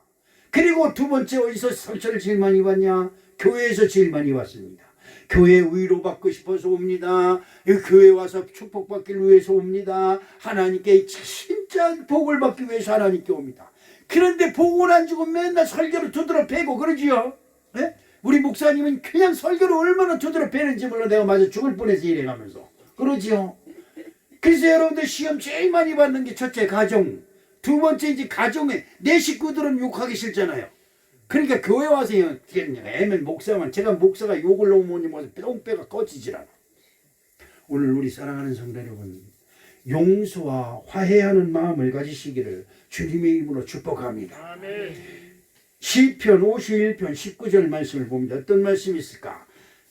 그리고 두 번째 어디서 상처를 제일 많이 받냐? 교회에서 제일 많이 받습니다. 교회 위로받고 싶어서 옵니다. 교회 와서 축복받기 위해서 옵니다. 하나님께 진짜 복을 받기 위해서 하나님께 옵니다. 그런데 복을 안 주고 맨날 설교를 두드러 패고 그러지요. 네? 우리 목사님은 그냥 설교를 얼마나 두드러 패는지 몰라. 내가 맞아 죽을 뻔해서 이래가면서 그러지요. 그래서 여러분들 시험 제일 많이 받는 게 첫째 가정, 두 번째 이제 가정에 내 식구들은 욕하기 싫잖아요. 그러니까 교회 와서 애면 목사만 제가 목사가 욕을 너무 많이 먹어서 뿅배가 꺼지질 않아. 오늘 우리 사랑하는 성도 여러분 용서와 화해하는 마음을 가지시기를 주님의 이름으로 축복합니다. 아멘. 시편 51편 19절 말씀을 봅니다. 어떤 말씀이 있을까?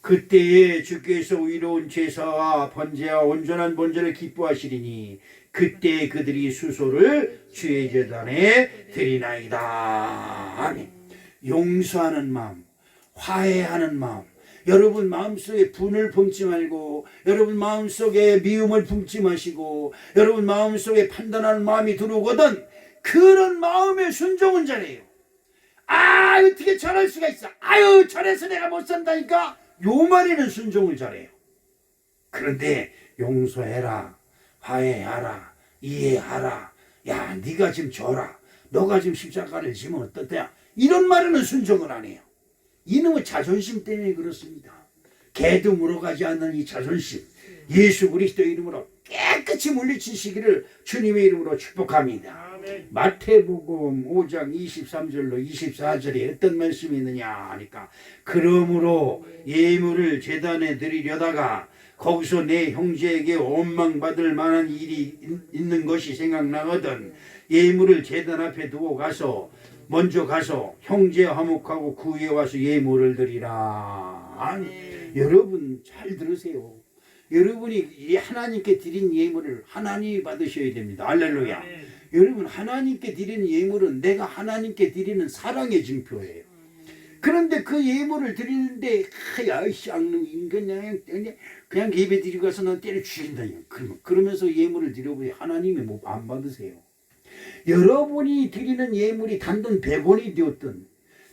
그때에 주께서 의로운 제사와 번제와 온전한 번제를 기뻐하시리니 그때 그들이 수소를 주의 제단에 드리나이다. 아멘. 용서하는 마음, 화해하는 마음, 여러분 마음속에 분을 품지 말고, 여러분 마음속에 미움을 품지 마시고, 여러분 마음속에 판단하는 마음이 들어오거든 그런 마음의 순종은 잘해요. 아, 어떻게 저럴 수가 있어, 아유 저래서 내가 못 산다니까, 요 말에는 순종을 잘해요. 그런데 용서해라, 화해하라, 이해하라, 야 네가 지금 져라, 너가 지금 십자가를 지면 어떻냐, 이런 말에는 순종을 안 해요. 이놈의 자존심 때문에 그렇습니다. 개도 물어가지 않는 이 자존심, 예수 그리스도 이름으로 깨끗이 물리치시기를 주님의 이름으로 축복합니다. 마태복음 5장 23절로 24절에 어떤 말씀이 있느냐 하니까, 그러므로 예물을 제단에 드리려다가 거기서 내 형제에게 원망받을 만한 일이 있는 것이 생각나거든 예물을 제단 앞에 두고 먼저 가서 형제 화목하고 그 위에 와서 예물을 드리라. 아니, 여러분 잘 들으세요. 여러분이 하나님께 드린 예물을 하나님이 받으셔야 됩니다. 할렐루야. 여러분 하나님께 드리는 예물은 내가 하나님께 드리는 사랑의 증표예요. 그런데 그 예물을 드리는데 야이씨 그냥 예배 드리고 가서 난 때려 죽인다. 그러면서 예물을 드려보니 하나님이 뭐 안 받으세요. 여러분이 드리는 예물이 단돈 100원이 되었든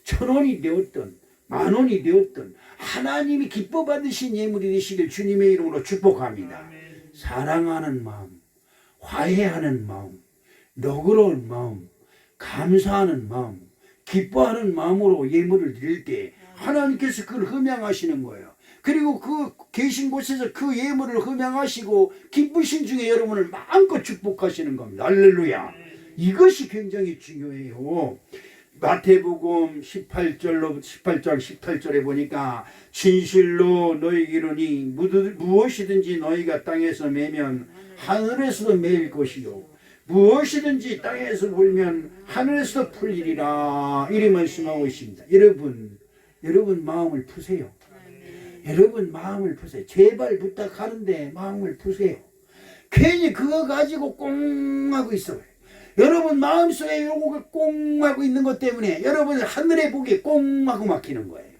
1000원이 되었든 10,000원이 되었든 하나님이 기뻐 받으신 예물이 되시길 주님의 이름으로 축복합니다. 사랑하는 마음, 화해하는 마음, 너그러운 마음, 감사하는 마음, 기뻐하는 마음으로 예물을 드릴 때 하나님께서 그걸 흠양하시는 거예요. 그리고 그 계신 곳에서 그 예물을 흠양하시고 기쁘신 중에 여러분을 마음껏 축복하시는 겁니다. 할렐루야. 이것이 굉장히 중요해요. 마태복음 18장 18절에 보니까 진실로 너희에게 이르노니 무엇이든지 너희가 땅에서 매면 하늘에서도 매일 것이요 무엇이든지 땅에서 불면 하늘에서도 풀리리라. 이리 말씀하고 있습니다. 여러분 마음을 푸세요. 여러분 마음을 푸세요. 제발 부탁하는데 마음을 푸세요. 괜히 그거 가지고 꽁 하고 있어요. 여러분 마음속에 요거 꽁 하고 있는 것 때문에 여러분 하늘에 보기에 꽁 하고 막히는 거예요.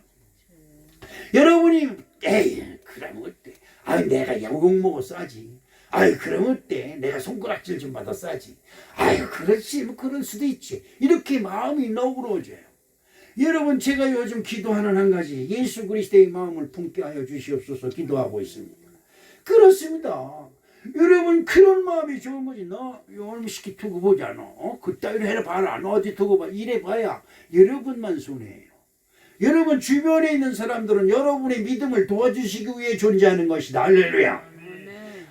여러분이 에이 그러면 어때? 아이 내가 영국 먹어 싸지. 아이 그러면 어때? 내가 손가락질 좀 받아 싸지. 아이 그렇지 뭐 그럴 수도 있지. 이렇게 마음이 너그러워져요. 여러분 제가 요즘 기도하는 한 가지, 예수 그리스도의 마음을 품게 하여 주시옵소서 기도하고 있습니다. 그렇습니다. 여러분 그런 마음이 좋은 거지. 너 요놈시키 두고 보자. 너 그따위로 해봐라. 너 어디 두고 봐. 이래봐야 여러분만 손해예요. 여러분 주변에 있는 사람들은 여러분의 믿음을 도와주시기 위해 존재하는 것이다. 할렐루야.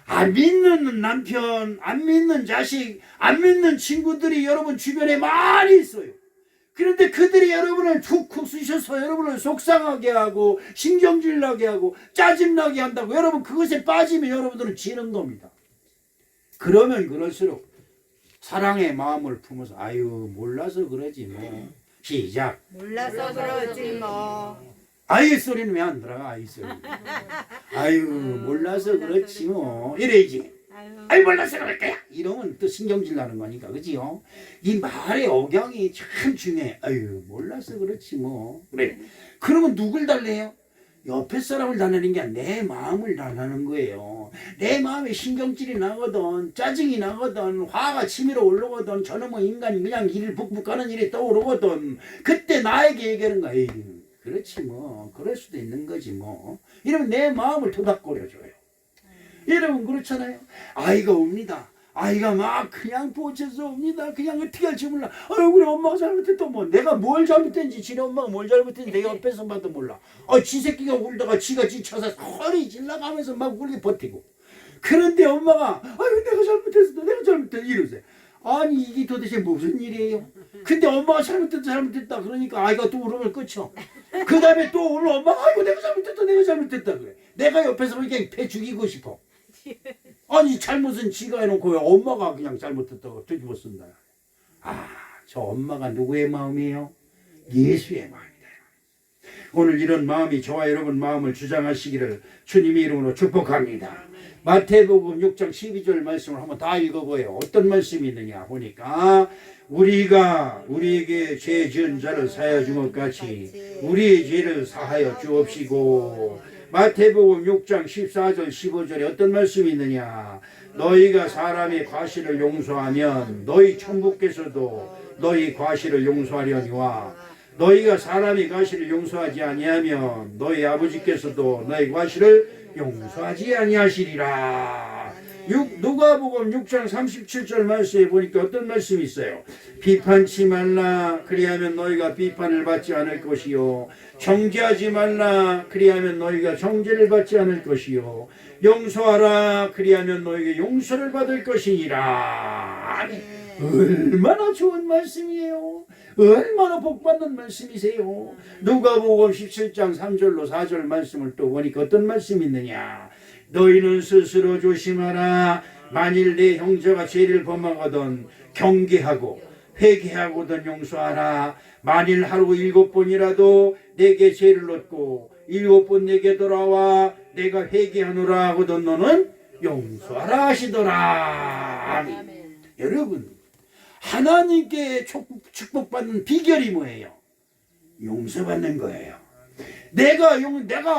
안 믿는 남편, 안 믿는 자식, 안 믿는 친구들이 여러분 주변에 많이 있어요. 그런데 그들이 여러분을 툭툭 쑤셔서 여러분을 속상하게 하고 신경질 나게 하고 짜증나게 한다고 여러분 그것에 빠지면 여러분들은 지는 겁니다. 그러면 그럴수록 사랑의 마음을 품어서 아유 몰라서 그러지 뭐. 시작. 몰라서 그러지 뭐. 아이 소리는 왜 안 들어가? 아이 소리. 아유 몰라서 그렇지 뭐. 이래야지. 아이 몰라서 그럴 거야. 이러면 또 신경질 나는 거니까. 그지요? 이 말의 억양이 참 중요해. 아유 몰라서 그렇지 뭐. 그래. 그러면 누굴 달래요? 옆에 사람을 달래는 게 아니라 내 마음을 달라는 거예요. 내 마음에 신경질이 나거든, 짜증이 나거든, 화가 치밀어 올라오거든, 저놈의 인간이 그냥 일을 북북하는 일이 떠오르거든. 그때 나에게 얘기하는 거야. 에이, 그렇지 뭐. 그럴 수도 있는 거지 뭐. 이러면 내 마음을 토닥거려줘요. 여러분 그렇잖아요. 아이가 옵니다. 아이가 막 그냥 보채서 옵니다. 그냥 어떻게 할지 몰라. 아유 그래 엄마가 잘못했다. 뭐 내가 뭘 잘못했는지 지네 엄마가 뭘 잘못했는지 내가 옆에서 봐도 몰라. 지 새끼가 울다가 지가 지쳐서 소리 질러가면서 막 울게 버티고. 그런데 엄마가 아유 내가 잘못했어. 내가 잘못했어. 이러세요. 아니 이게 도대체 무슨 일이에요? 근데 엄마가 잘못했다 그러니까 아이가 또 울음을 끊죠. 그 다음에 또 울어 엄마가 아이고 내가 잘못했다 그래. 내가 옆에서 그냥 패 죽이고 싶어. 아니 잘못은 지가 해놓고 왜 엄마가 그냥 잘못했다고 뒤집어 쓴다. 아, 저 엄마가 누구의 마음이에요? 예수의 마음이다. 오늘 이런 마음이 저와 여러분 마음을 주장하시기를 주님의 이름으로 축복합니다. 마태복음 6장 12절 말씀을 한번 다 읽어보여요. 어떤 말씀이 있느냐 보니까 우리가 우리에게 죄 지은 자를 사하여 준 것 같이 우리의 죄를 사하여 주옵시고. 마태복음 6장 14절 15절에 어떤 말씀이 있느냐, 너희가 사람의 과실을 용서하면 너희 천부께서도 너희 과실을 용서하려니와 너희가 사람의 과실을 용서하지 아니하면 너희 아버지께서도 너희 과실을 용서하지 아니하시리라. 누가복음 6장 37절 말씀에 보니까 어떤 말씀이 있어요? 비판치 말라 그리하면 너희가 비판을 받지 않을 것이요 정죄하지 말라 그리하면 너희가 정죄를 받지 않을 것이요 용서하라 그리하면 너희에게 용서를 받을 것이니라. 얼마나 좋은 말씀이에요. 얼마나 복받는 말씀이세요. 누가복음 17장 3절로 4절 말씀을 또 보니까 어떤 말씀이 있느냐, 너희는 스스로 조심하라. 만일 내 형제가 죄를 범하거든 경계하고 회개하고든 용서하라. 만일 하루 7번이라도 내게 죄를 얻고 7번 내게 돌아와 내가 회개하노라 하거든 너는 용서하라 하시더라. 아멘. 여러분, 하나님께 축복받는 비결이 뭐예요? 용서받는 거예요. 내가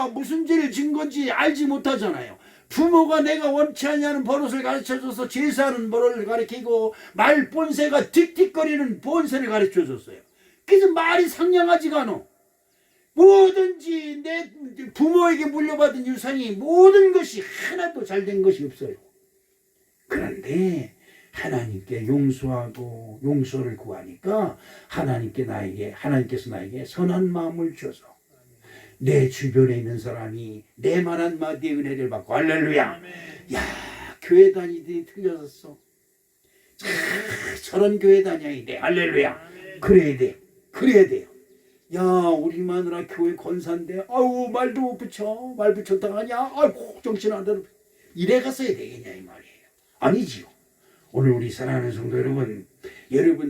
무슨 죄를 진 건지 알지 못하잖아요. 부모가 내가 원치 않냐는 버릇을 가르쳐줘서 제사하는 버릇을 가르치고 말 본새가 틱틱거리는 본새를 가르쳐줬어요. 그래서 말이 상냥하지가 않아. 뭐든지 내 부모에게 물려받은 유산이 모든 것이 하나도 잘된 것이 없어요. 그런데 하나님께 용서하고 용서를 구하니까 하나님께서 나에게 선한 마음을 줘서 내 주변에 있는 사람이 내 말 한마디의 은혜를 받고 할렐루야. 야, 교회 다니더니 틀려졌어. 저런 교회 다녀야 돼. 할렐루야. 그래야 돼. 그래야 돼요. 야, 우리 마누라 교회 권사인데 아우 말도 못 붙여. 말 붙였다가 하냐. 아이고 정신 안 들어. 이래 갔어야 되겠냐 이 말이에요. 아니지요. 오늘 우리 사랑하는 성도 여러분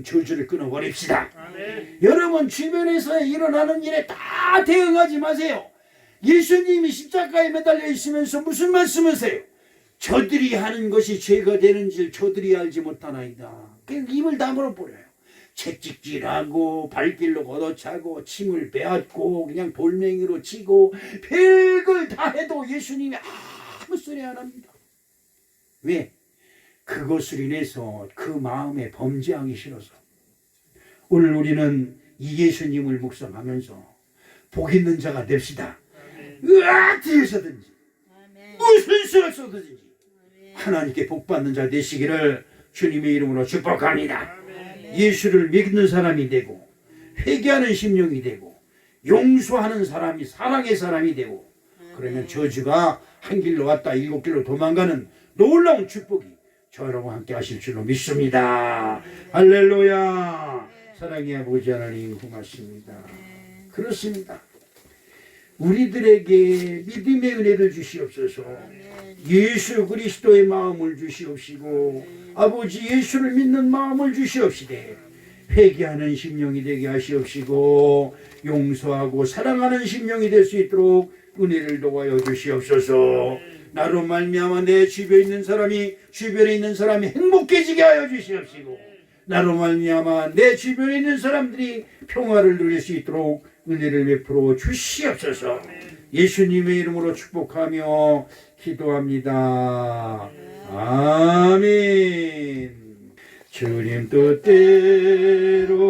저주를 끊어버립시다. 여러분 주변에서 일어나는 일에 다 대응하지 마세요. 예수님이 십자가에 매달려 있으면서 무슨 말씀하세요? 저들이 하는 것이 죄가 되는 줄 저들이 알지 못하나이다. 그냥 입을 다물어 버려요. 채찍질하고 발길로 걷어차고 침을 빼앗고 그냥 돌멩이로 치고 별걸 다 해도 예수님이 아무 소리 안 합니다. 왜? 그것을 인해서 그 마음에 범죄하기 싫어서. 오늘 우리는 이 예수님을 묵상하면서 복 있는 자가 됩시다. 어디에서든지 무슨 수를 쏘든지 하나님께 복받는 자 되시기를 주님의 이름으로 축복합니다. 예수를 믿는 사람이 되고 회개하는 심령이 되고 용서하는 사람이 사랑의 사람이 되고 그러면 저주가 한 길로 왔다 7길로 도망가는 놀라운 축복이 저와 함께 하실 줄로 믿습니다. 할렐루야. 사랑의 아버지 하나님 고맙습니다. 그렇습니다. 우리들에게 믿음의 은혜를 주시옵소서. 예수 그리스도의 마음을 주시옵시고 아버지 예수를 믿는 마음을 주시옵시되 회개하는 심령이 되게 하시옵시고 용서하고 사랑하는 심령이 될 수 있도록 은혜를 도와여 주시옵소서. 나로 말미암아 내 주변에 있는 사람이 행복해지게 하여 주시옵시고 나로 말미암아 내 주변에 있는 사람들이 평화를 누릴 수 있도록 은혜를 베풀어 주시옵소서. 예수님의 이름으로 축복하며 기도합니다. 아멘. 주님 뜻대로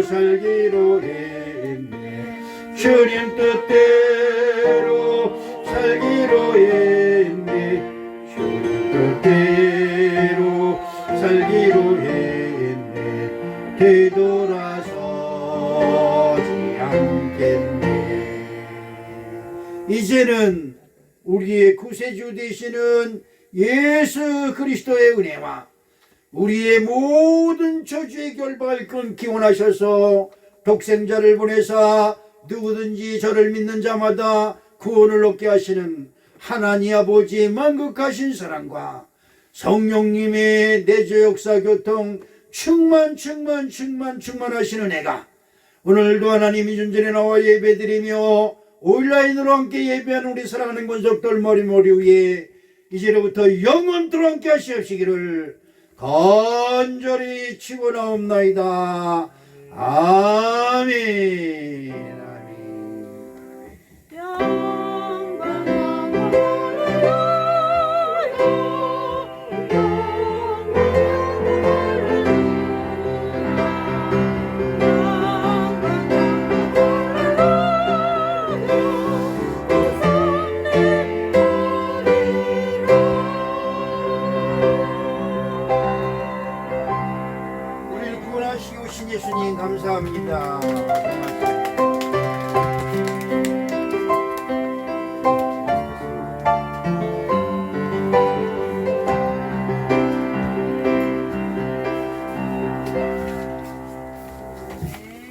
살기로 했네. 주님 뜻대로 살기로 했네. 주님 뜻대로 살기로 했네. 되돌아서지 않겠네. 이제는 우리의 구세주 되시는 예수 그리스도의 은혜와 우리의 모든 저주의 결박을 끊기 원하셔서 독생자를 보내사 누구든지 저를 믿는 자마다 구원을 얻게 하시는 하나님 아버지의 만극하신 사랑과 성령님의 내주 역사 교통 충만하시는 은혜가 오늘도 하나님 이 준전에 나와 예배드리며 온라인으로 함께 예배하는 우리 사랑하는 권속들 머리 위에 이제로부터 영원토록 함께 하시옵시기를 간절히 축원하옵나이다. 아멘. 우리를 구원하시고 신 예수님 감사합니다.